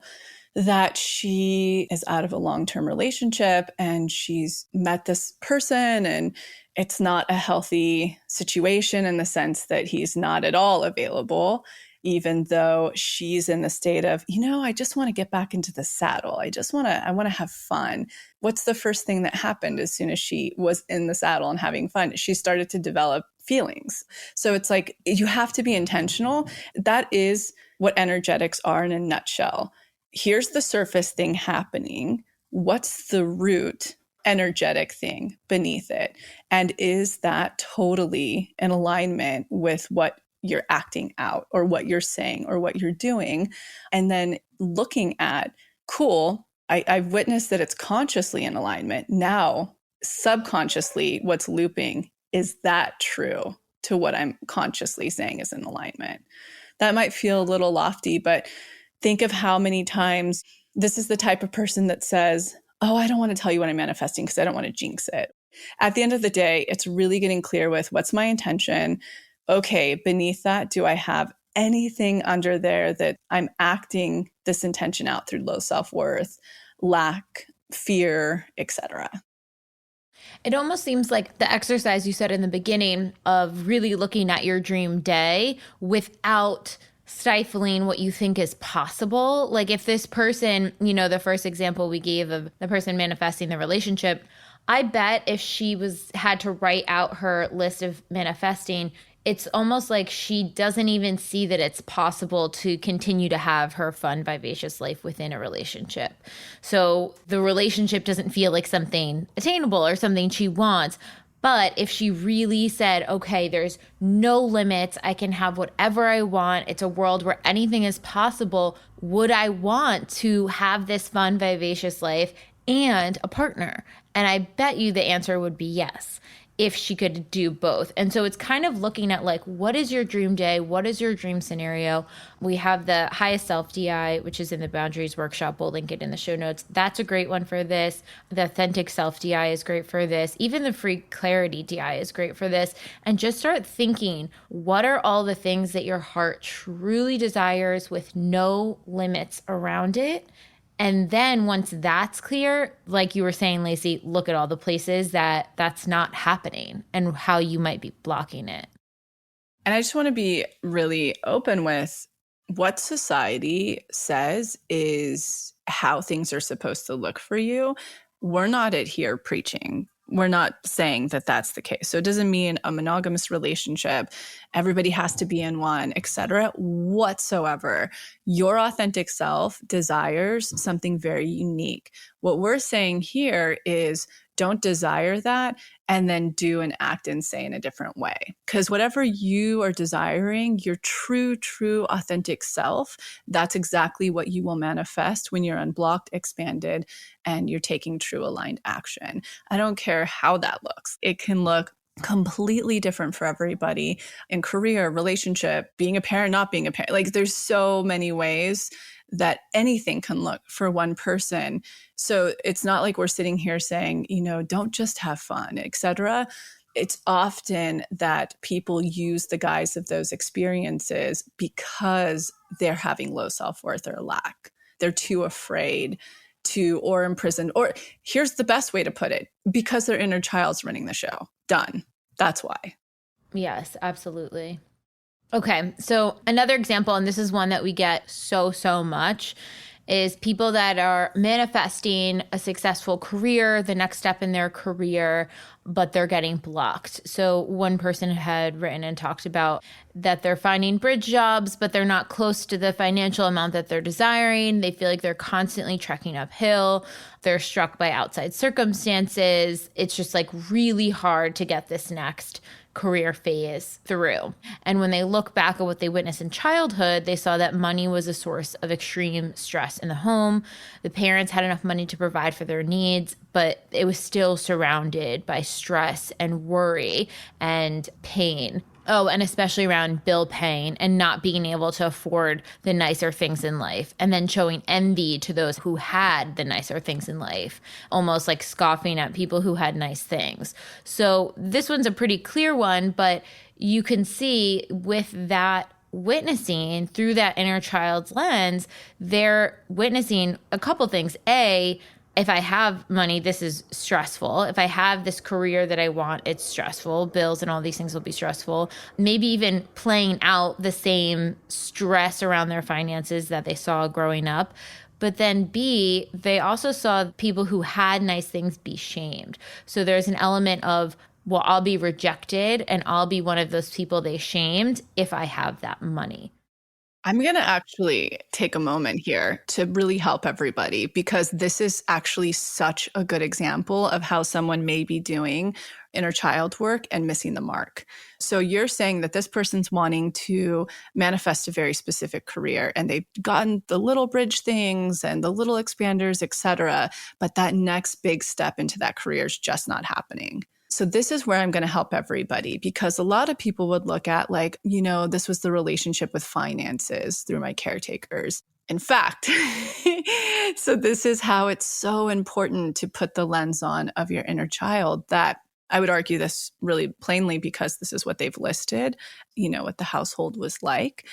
that she is out of a long-term relationship and she's met this person and it's not a healthy situation in the sense that he's not at all available. Even though she's in the state of, I just want to get back into the saddle. I want to have fun. What's the first thing that happened as soon as she was in the saddle and having fun? She started to develop feelings. So it's like, you have to be intentional. That is what energetics are in a nutshell. Here's the surface thing happening. What's the root energetic thing beneath it? And is that totally in alignment with what you're acting out or what you're saying or what you're doing? And then looking at, cool, I've witnessed that it's consciously in alignment. Now, subconsciously, what's looping, is that true to what I'm consciously saying is in alignment? That might feel a little lofty, but think of how many times this is the type of person that says, oh, I don't want to tell you what I'm manifesting because I don't want to jinx it. At the end of the day, it's really getting clear with what's my intention. Okay, beneath that, do I have anything under there that I'm acting this intention out through low self-worth, lack, fear, etc.? It almost seems like the exercise you said in the beginning of really looking at your dream day without stifling what you think is possible. Like if this person, the first example we gave of the person manifesting the relationship, I bet if she had to write out her list of manifesting, it's almost like she doesn't even see that it's possible to continue to have her fun, vivacious life within a relationship. So the relationship doesn't feel like something attainable or something she wants. But if she really said, okay, there's no limits, I can have whatever I want, it's a world where anything is possible, would I want to have this fun, vivacious life and a partner? And I bet you the answer would be yes, if she could do both. And so it's kind of looking at like, what is your dream day? What is your dream scenario? We have the highest self DI, which is in the boundaries workshop. We'll link it in the show notes. That's a great one for this. The authentic self DI is great for this. Even the free clarity DI is great for this. And just start thinking, what are all the things that your heart truly desires with no limits around it? And then once that's clear, like you were saying, Lacy, look at all the places that that's not happening and how you might be blocking it. And I just want to be really open with what society says is how things are supposed to look for you. We're not at here preaching. We're not saying that that's the case. So it doesn't mean a monogamous relationship, everybody has to be in one, etc. whatsoever. Your authentic self desires something very unique. What we're saying here is don't desire that and then do and act and say in a different way. Because whatever you are desiring, your true, authentic self, that's exactly what you will manifest when you're unblocked, expanded, and you're taking true aligned action. I don't care how that looks. It can look completely different for everybody in career, relationship, being a parent, not being a parent. Like there's so many ways that anything can look for one person. So it's not like we're sitting here saying, don't just have fun, etc. It's often that people use the guise of those experiences because they're having low self-worth or lack. They're too afraid to, or imprisoned, or here's the best way to put it, because their inner child's running the show. Done. That's why. Yes, absolutely. Okay, so another example, and this is one that we get so much, is people that are manifesting a successful career, the next step in their career, but they're getting blocked. So one person had written and talked about that they're finding bridge jobs, but they're not close to the financial amount that they're desiring. They feel like they're constantly trekking uphill. They're struck by outside circumstances. It's just like really hard to get this next career phase through. And when they look back at what they witnessed in childhood, they saw that money was a source of extreme stress in the home. The parents had enough money to provide for their needs, but it was still surrounded by stress and worry and pain. Oh, and especially around bill paying and not being able to afford the nicer things in life, and then showing envy to those who had the nicer things in life, almost like scoffing at people who had nice things. So this one's a pretty clear one, but you can see with that witnessing through that inner child's lens, they're witnessing a couple things. A, if I have money, this is stressful. If I have this career that I want, it's stressful. Bills and all these things will be stressful. Maybe even playing out the same stress around their finances that they saw growing up. But then B, they also saw people who had nice things be shamed. So there's an element of, well, I'll be rejected and I'll be one of those people they shamed if I have that money. I'm going to actually take a moment here to really help everybody, because this is actually such a good example of how someone may be doing inner child work and missing the mark. So you're saying that this person's wanting to manifest a very specific career and they've gotten the little bridge things and the little expanders, etc., but that next big step into that career is just not happening. So this is where I'm going to help everybody, because a lot of people would look at like, this was the relationship with finances through my caretakers. In fact, so this is how it's so important to put the lens on of your inner child, that I would argue this really plainly because this is what they've listed, what the household was like.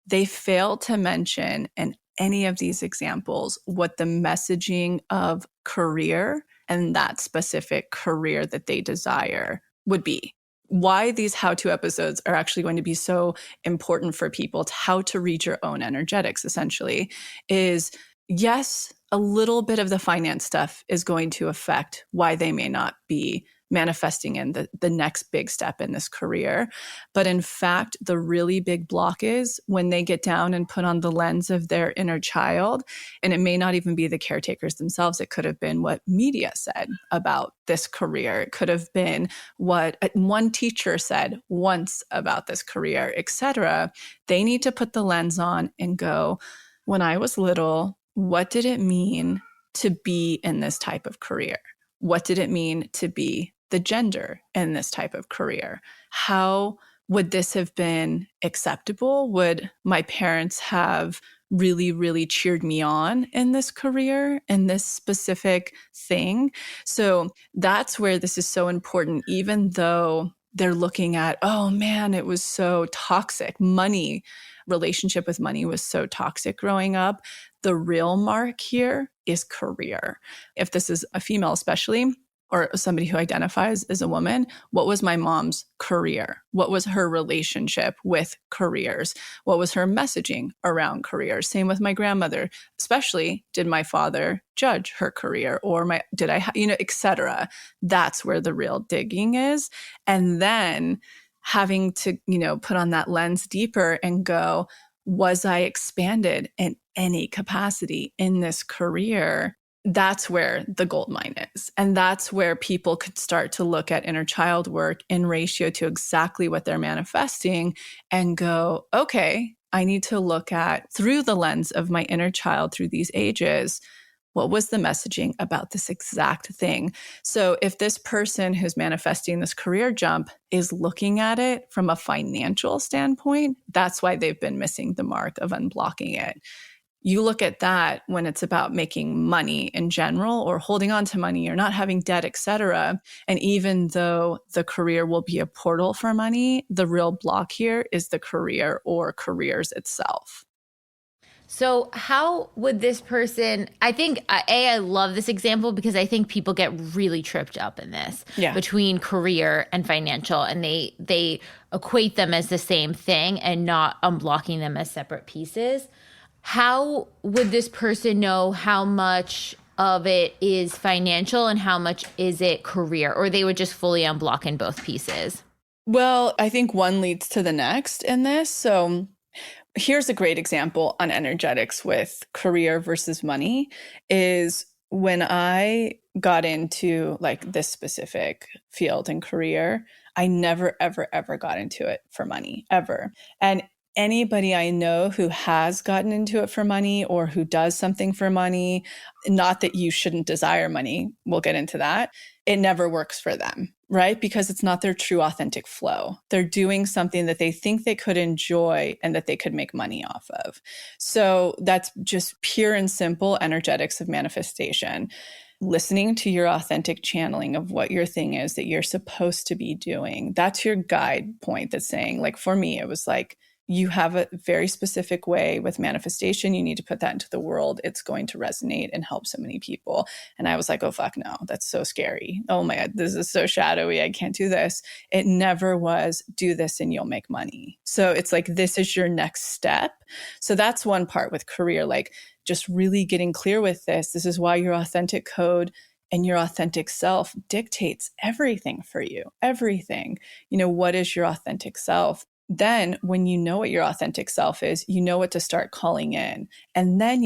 They fail to mention in any of these examples what the messaging of career and that specific career that they desire would be. Why these how-to episodes are actually going to be so important for people to how to read your own energetics, essentially, is yes, a little bit of the finance stuff is going to affect why they may not be manifesting in the next big step in this career. But in fact, the really big block is when they get down and put on the lens of their inner child, and it may not even be the caretakers themselves. It could have been what media said about this career. It could have been what one teacher said once about this career, etc. They need to put the lens on and go, when I was little, what did it mean to be in this type of career? What did it mean to be the gender in this type of career? How would this have been acceptable? Would my parents have really, really cheered me on in this career, in this specific thing? So that's where this is so important, even though they're looking at, oh man, it was so toxic. Money relationship with money was so toxic growing up. The real mark here is career. If this is a female especially, or somebody who identifies as a woman, what was my mom's career? What was her relationship with careers? What was her messaging around careers? Same with my grandmother, especially did my father judge her career or et cetera. That's where the real digging is. And then having to, put on that lens deeper and go, was I expanded in any capacity in this career? That's where the gold mine is. And that's where people could start to look at inner child work in ratio to exactly what they're manifesting and go, okay, I need to look at through the lens of my inner child through these ages, what was the messaging about this exact thing? So if this person who's manifesting this career jump is looking at it from a financial standpoint, that's why they've been missing the mark of unblocking it. You look at that when it's about making money in general or holding on to money or not having debt, et cetera. And even though the career will be a portal for money, the real block here is the career or careers itself. So how would this person, I think, I love this example because I think people get really tripped up in this between career and financial, and they equate them as the same thing and not unblocking them as separate pieces. How would this person know how much of it is financial and how much is it career? Or they would just fully unblock in both pieces? Well, I think one leads to the next in this. So here's a great example on energetics with career versus money is when I got into like this specific field and career, I never, ever, ever got into it for money, ever. And anybody I know who has gotten into it for money or who does something for money, not that you shouldn't desire money, we'll get into that, it never works for them, right? Because it's not their true authentic flow. They're doing something that they think they could enjoy and that they could make money off of. So that's just pure and simple energetics of manifestation. Listening to your authentic channeling of what your thing is that you're supposed to be doing. That's your guide point that's saying, like, for me, it was like, you have a very specific way with manifestation. You need to put that into the world. It's going to resonate and help so many people. And I was like, oh, fuck no, that's so scary. Oh my God, this is so shadowy. I can't do this. It never was do this and you'll make money. So it's like, this is your next step. So that's one part with career, like just really getting clear with this. This is why your authentic code and your authentic self dictates everything for you, everything. What is your authentic self? Then when you know what your authentic self is, you know what to start calling in. And then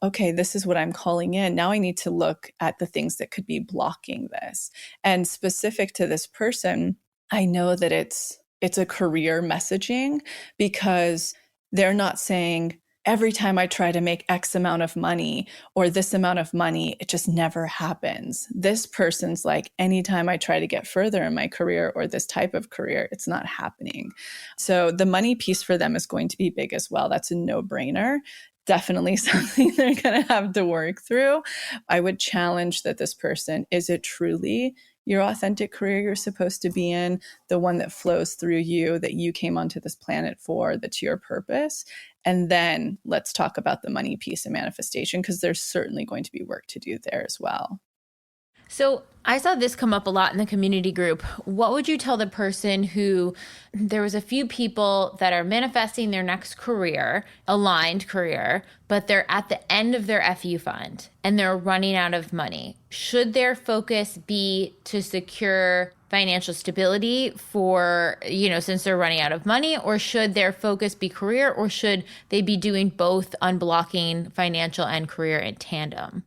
okay, this is what I'm calling in. Now I need to look at the things that could be blocking this. And specific to this person, I know that it's a career messaging because they're not saying, every time I try to make X amount of money or this amount of money, it just never happens. This person's like, anytime I try to get further in my career or this type of career, it's not happening. So the money piece for them is going to be big as well. That's a no-brainer. Definitely something they're going to have to work through. I would challenge that this person, is it truly your authentic career you're supposed to be in, the one that flows through you, that you came onto this planet for, that's your purpose? And then let's talk about the money piece of manifestation, because there's certainly going to be work to do there as well. So I saw this come up a lot in the community group. What would you tell the person who there was a few people that are manifesting their next career, aligned career, but they're at the end of their FU fund and they're running out of money? Should their focus be to secure financial stability for, since they're running out of money, or should their focus be career, or should they be doing both, unblocking financial and career in tandem?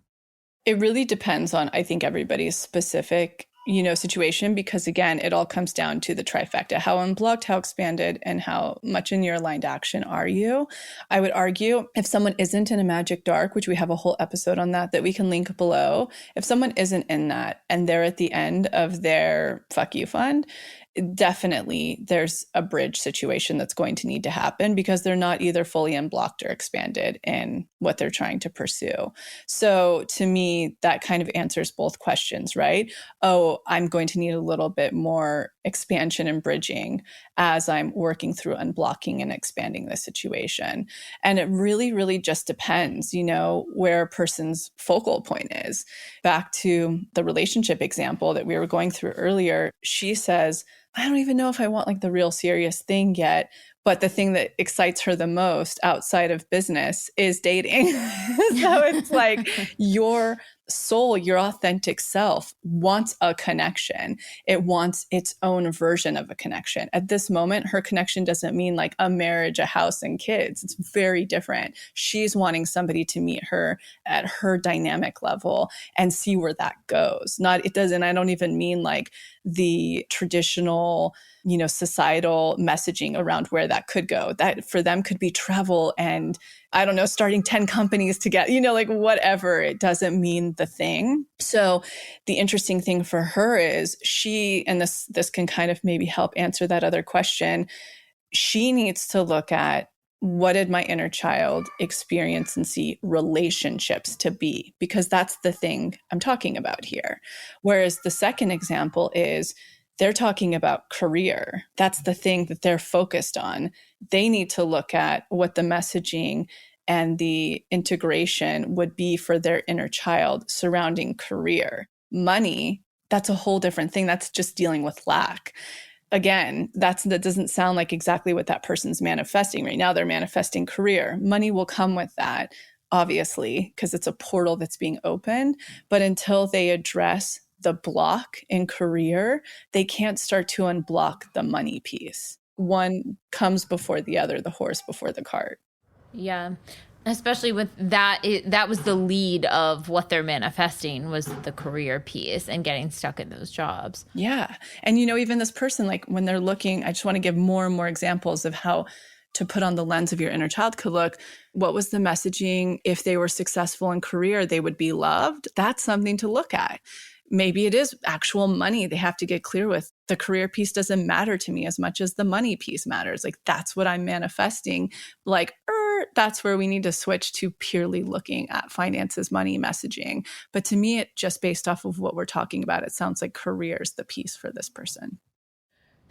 It really depends on, I think, everybody's specific, situation, because again, it all comes down to the trifecta: how unblocked, how expanded, and how much in your aligned action are you. I would argue if someone isn't in a magic dark, which we have a whole episode on that we can link below, if someone isn't in that and they're at the end of their fuck you fund, definitely there's a bridge situation that's going to need to happen because they're not either fully unblocked or expanded in what they're trying to pursue. So to me, that kind of answers both questions, right? Oh, I'm going to need a little bit more expansion and bridging as I'm working through unblocking and expanding the situation. And it really, really just depends, where a person's focal point is. Back to the relationship example that we were going through earlier, she says, I don't even know if I want like the real serious thing yet. But the thing that excites her the most outside of business is dating. So it's like your soul, your authentic self wants a connection. It wants its own version of a connection. At this moment, her connection doesn't mean like a marriage, a house, and kids. It's very different. She's wanting somebody to meet her at her dynamic level and see where that goes. I don't even mean like the traditional, societal messaging around where that could go. That for them could be travel and I don't know, starting 10 companies together, like whatever. It doesn't mean the thing. So the interesting thing for her is and this can kind of maybe help answer that other question. She needs to look at, what did my inner child experience and see relationships to be? Because that's the thing I'm talking about here. Whereas the second example is they're talking about career. That's the thing that they're focused on. They need to look at what the messaging and the integration would be for their inner child surrounding career. Money, that's a whole different thing. That's just dealing with lack. Again, that doesn't sound like exactly what that person's manifesting right now. They're manifesting career. Money will come with that, obviously, because it's a portal that's being opened. But until they address the block in career, they can't start to unblock the money piece. One comes before the other, the horse before the cart. Yeah. Especially with that, that was the lead of what they're manifesting, was the career piece and getting stuck in those jobs. Yeah. And, even this person, like when they're looking, I just want to give more and more examples of how to put on the lens of your inner child could look. What was the messaging? If they were successful in career, they would be loved. That's something to look at. Maybe it is actual money they have to get clear with. The career piece doesn't matter to me as much as the money piece matters. Like that's what I'm manifesting. Like, that's where we need to switch to purely looking at finances, money, messaging. But to me, it just based off of what we're talking about, it sounds like career is the piece for this person.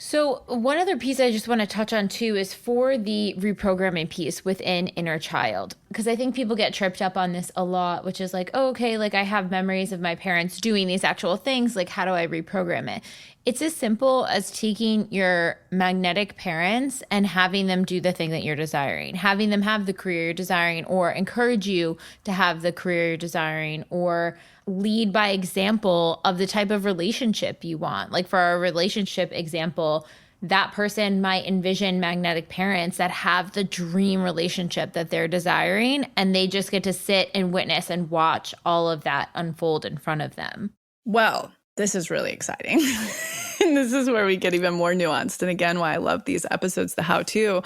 So one other piece I just want to touch on too is for the reprogramming piece within inner child, because I think people get tripped up on this a lot, which is like, oh, okay, like I have memories of my parents doing these actual things. Like, how do I reprogram it? It's as simple as taking your magnetic parents and having them do the thing that you're desiring, having them have the career you're desiring, or encourage you to have the career you're desiring, or lead by example of the type of relationship you want. Like for our relationship example, that person might envision magnetic parents that have the dream relationship that they're desiring, and they just get to sit and witness and watch all of that unfold in front of them. Well, this is really exciting. And this is where we get even more nuanced. And again, why I love these episodes, the how-to.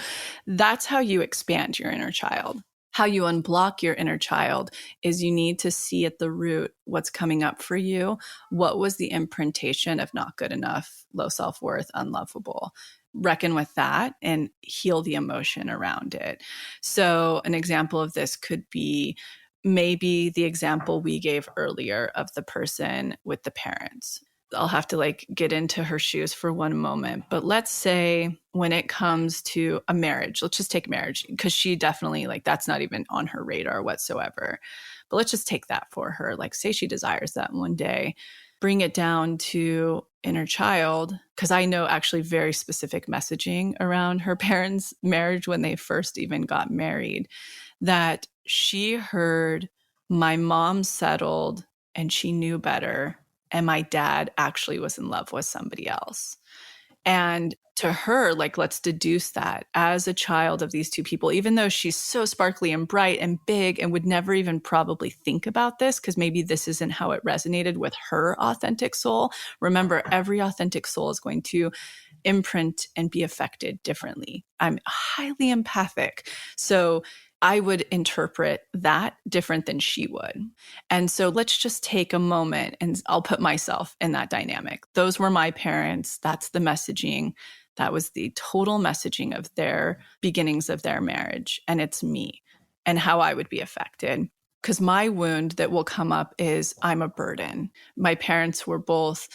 That's how you expand your inner child. How you unblock your inner child is you need to see at the root what's coming up for you. What was the imprintation of not good enough, low self-worth, unlovable? Reckon with that and heal the emotion around it. So an example of this could be maybe the example we gave earlier of the person with the parents. I'll have to get into her shoes for one moment. But let's say when it comes to a marriage, let's just take marriage, because she definitely that's not even on her radar whatsoever. But let's just take that for her. Say she desires that one day. Bring it down to inner child, because I know actually very specific messaging around her parents' marriage when they first even got married, that she heard my mom settled and she knew better, and my dad actually was in love with somebody else. And to her, let's deduce that as a child of these two people, even though she's so sparkly and bright and big and would never even probably think about this, because maybe this isn't how it resonated with her authentic soul. Remember, every authentic soul is going to imprint and be affected differently. I'm highly empathic. So I would interpret that different than she would. And so let's just take a moment and I'll put myself in that dynamic. Those were my parents. That's the messaging. That was the total messaging of their beginnings of their marriage. And it's me and how I would be affected. Because my wound that will come up is I'm a burden. My parents were both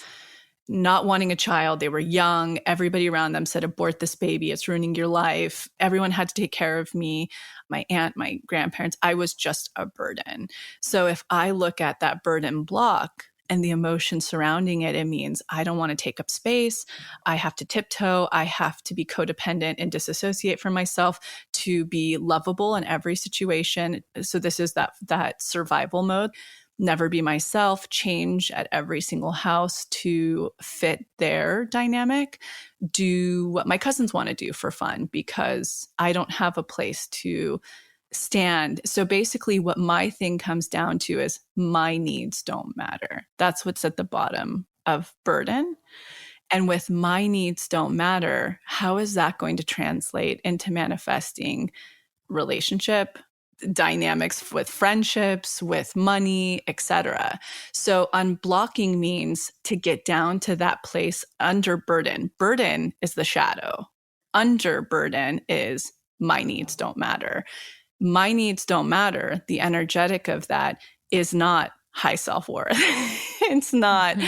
not wanting a child. They were young. Everybody around them said, abort this baby. It's ruining your life. Everyone had to take care of me. My aunt, my grandparents, I was just a burden. So if I look at that burden block and the emotion surrounding it, it means I don't want to take up space. I have to tiptoe. I have to be codependent and disassociate from myself to be lovable in every situation. So this is that survival mode. Never be myself, change at every single house to fit their dynamic, do what my cousins want to do for fun because I don't have a place to stand. So basically what my thing comes down to is my needs don't matter. That's what's at the bottom of burden. And with my needs don't matter, how is that going to translate into manifesting relationship, dynamics with friendships, with money, etc. So unblocking means to get down to that place under burden. Burden is the shadow. Under burden is my needs don't matter. My needs don't matter. The energetic of that is not high self-worth. It's not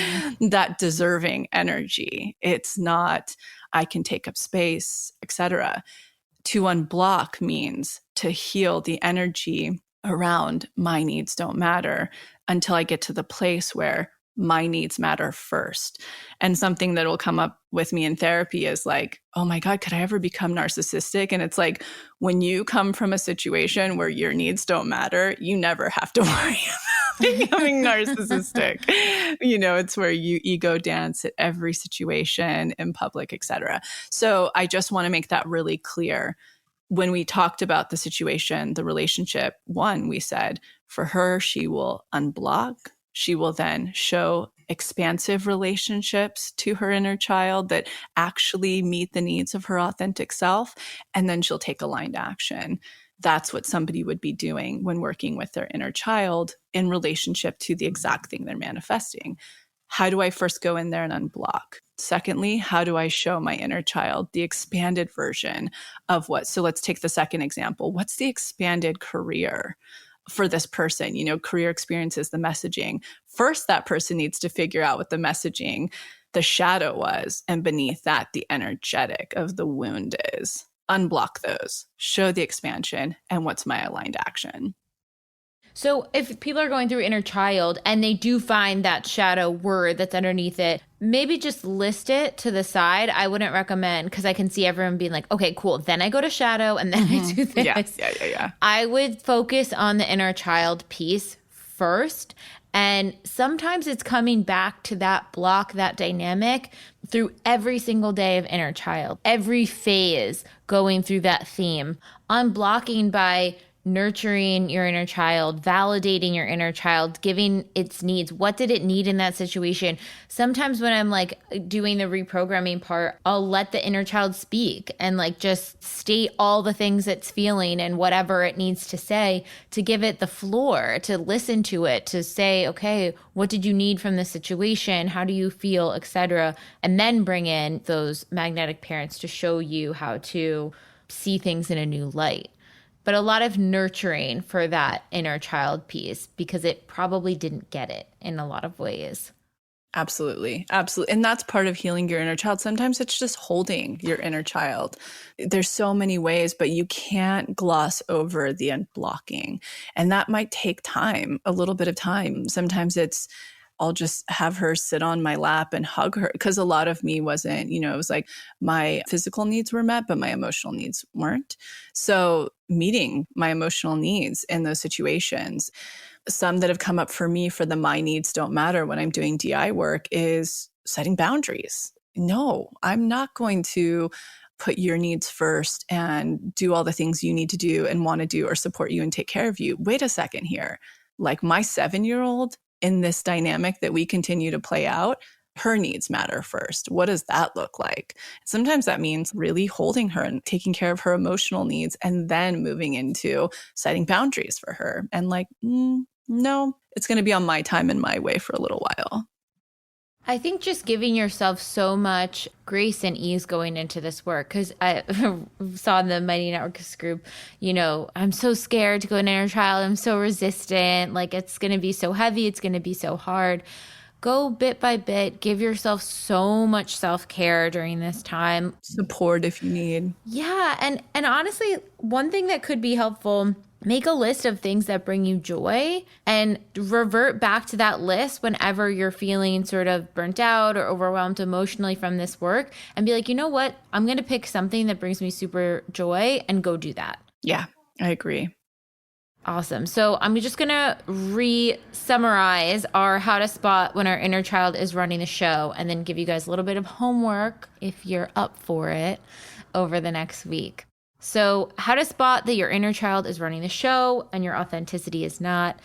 that deserving energy. It's not I can take up space, etc. To unblock means to heal the energy around my needs don't matter until I get to the place where my needs matter first. And something that will come up with me in therapy is like, oh my God, could I ever become narcissistic? And it's like, when you come from a situation where your needs don't matter, you never have to worry about becoming narcissistic. It's where you ego dance at every situation in public, etc. So I just want to make that really clear. When we talked about the situation, the relationship, one, we said for her, she will unblock. She will then show expansive relationships to her inner child that actually meet the needs of her authentic self. And then she'll take aligned action. That's what somebody would be doing when working with their inner child in relationship to the exact thing they're manifesting. How do I first go in there and unblock? Secondly, how do I show my inner child the expanded version of what? So let's take the second example. What's the expanded career for this person? Career experience is the messaging. First, that person needs to figure out what the messaging, the shadow was, and beneath that, the energetic of the wound is. Unblock those, show the expansion, and what's my aligned action. So if people are going through inner child and they do find that shadow word that's underneath it, maybe just list it to the side. I wouldn't recommend, because I can see everyone being like, okay, cool. Then I go to shadow and then I do this. Yeah. I would focus on the inner child piece first. And sometimes it's coming back to that block, that dynamic through every single day of inner child, every phase going through that theme, unblocking by nurturing your inner child, validating your inner child, giving its needs. What did it need in that situation? Sometimes when I'm like doing the reprogramming part, I'll let the inner child speak and like just state all the things it's feeling and whatever it needs to say, to give it the floor, to listen to it, to say, okay, what did you need from this situation? How do you feel, etc. And then bring in those magnetic parents to show you how to see things in a new light. But a lot of nurturing for that inner child piece, because it probably didn't get it in a lot of ways. Absolutely. And that's part of healing your inner child. Sometimes it's just holding your inner child. There's so many ways, but you can't gloss over the unblocking. And that might take time, a little bit of time. Sometimes I'll just have her sit on my lap and hug her, because a lot of me wasn't, it was like my physical needs were met, but my emotional needs weren't. So meeting my emotional needs in those situations, some that have come up for me for the my needs don't matter when I'm doing DI work is setting boundaries. No, I'm not going to put your needs first and do all the things you need to do and want to do or support you and take care of you. Wait a second here. Like my 7-year-old in this dynamic that we continue to play out, her needs matter first. What does that look like? Sometimes that means really holding her and taking care of her emotional needs and then moving into setting boundaries for her. And like, no, it's going to be on my time and my way for a little while. I think just giving yourself so much grace and ease going into this work, because I saw in the Mighty Networks group, I'm so scared to go into inner child. I'm so resistant. Like, it's going to be so heavy. It's going to be so hard. Go bit by bit. Give yourself so much self-care during this time. Support if you need. Yeah. And honestly, one thing that could be helpful, make a list of things that bring you joy and revert back to that list whenever you're feeling sort of burnt out or overwhelmed emotionally from this work, and be like, you know what? I'm going to pick something that brings me super joy and go do that. Yeah, I agree. Awesome. So I'm just going to re-summarize our how to spot when our inner child is running the show, and then give you guys a little bit of homework if you're up for it over the next week. So how to spot that your inner child is running the show and your authenticity is not.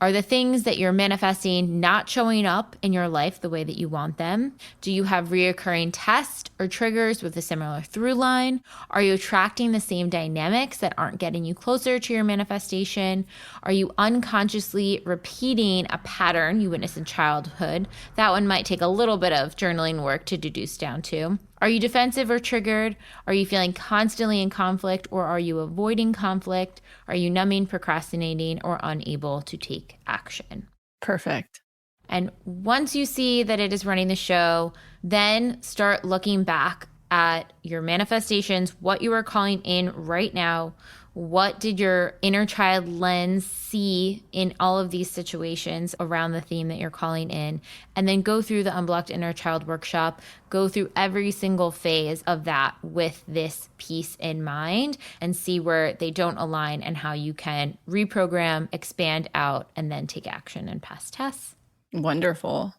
Are the things that you're manifesting not showing up in your life the way that you want them? Do you have reoccurring tests or triggers with a similar through line? Are you attracting the same dynamics that aren't getting you closer to your manifestation? Are you unconsciously repeating a pattern you witnessed in childhood? That one might take a little bit of journaling work to deduce down to. Are you defensive or triggered? Are you feeling constantly in conflict, or are you avoiding conflict? Are you numbing, procrastinating, or unable to take action? Perfect. And once you see that it is running the show, then start looking back at your manifestations, what you are calling in right now. What did your inner child lens see in all of these situations around the theme that you're calling in? And then go through the Unblocked Inner Child workshop, go through every single phase of that with this piece in mind, and see where they don't align and how you can reprogram, expand out, and then take action and pass tests. Wonderful.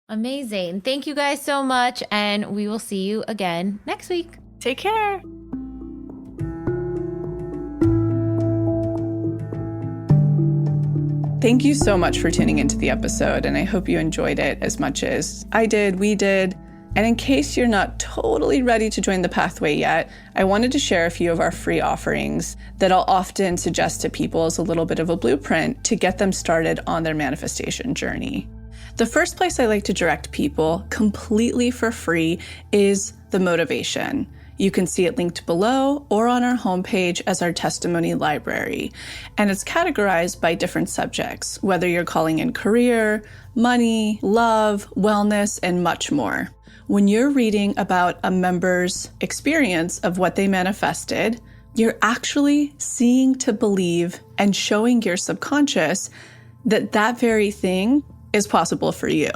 Amazing. Thank you guys so much. And we will see you again next week. Take care. Thank you so much for tuning into the episode, and I hope you enjoyed it as much as I did, we did. And in case you're not totally ready to join the pathway yet, I wanted to share a few of our free offerings that I'll often suggest to people as a little bit of a blueprint to get them started on their manifestation journey. The first place I like to direct people completely for free is the motivation. You can see it linked below or on our homepage as our testimony library. And it's categorized by different subjects, whether you're calling in career, money, love, wellness, and much more. When you're reading about a member's experience of what they manifested, you're actually seeing to believe and showing your subconscious that that very thing is possible for you.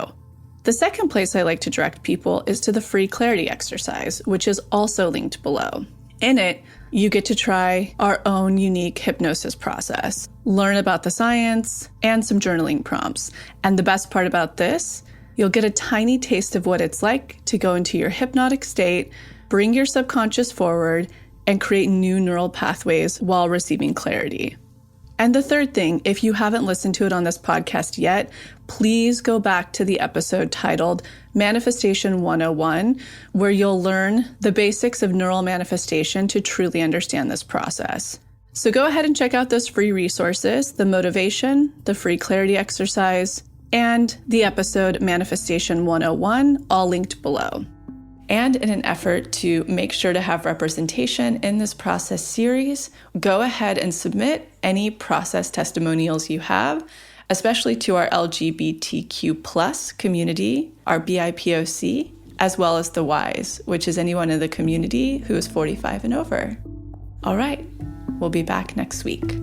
The second place I like to direct people is to the free clarity exercise, which is also linked below. In it, you get to try our own unique hypnosis process, learn about the science, and some journaling prompts. And the best part about this, you'll get a tiny taste of what it's like to go into your hypnotic state, bring your subconscious forward, and create new neural pathways while receiving clarity. And the third thing, if you haven't listened to it on this podcast yet, please go back to the episode titled Manifestation 101, where you'll learn the basics of neural manifestation to truly understand this process. So go ahead and check out those free resources, the motivation, the free clarity exercise, and the episode Manifestation 101, all linked below. And in an effort to make sure to have representation in this process series, go ahead and submit any process testimonials you have, especially to our LGBTQ+ community, our BIPOC, as well as the Ys, which is anyone in the community who is 45 and over. All right, we'll be back next week.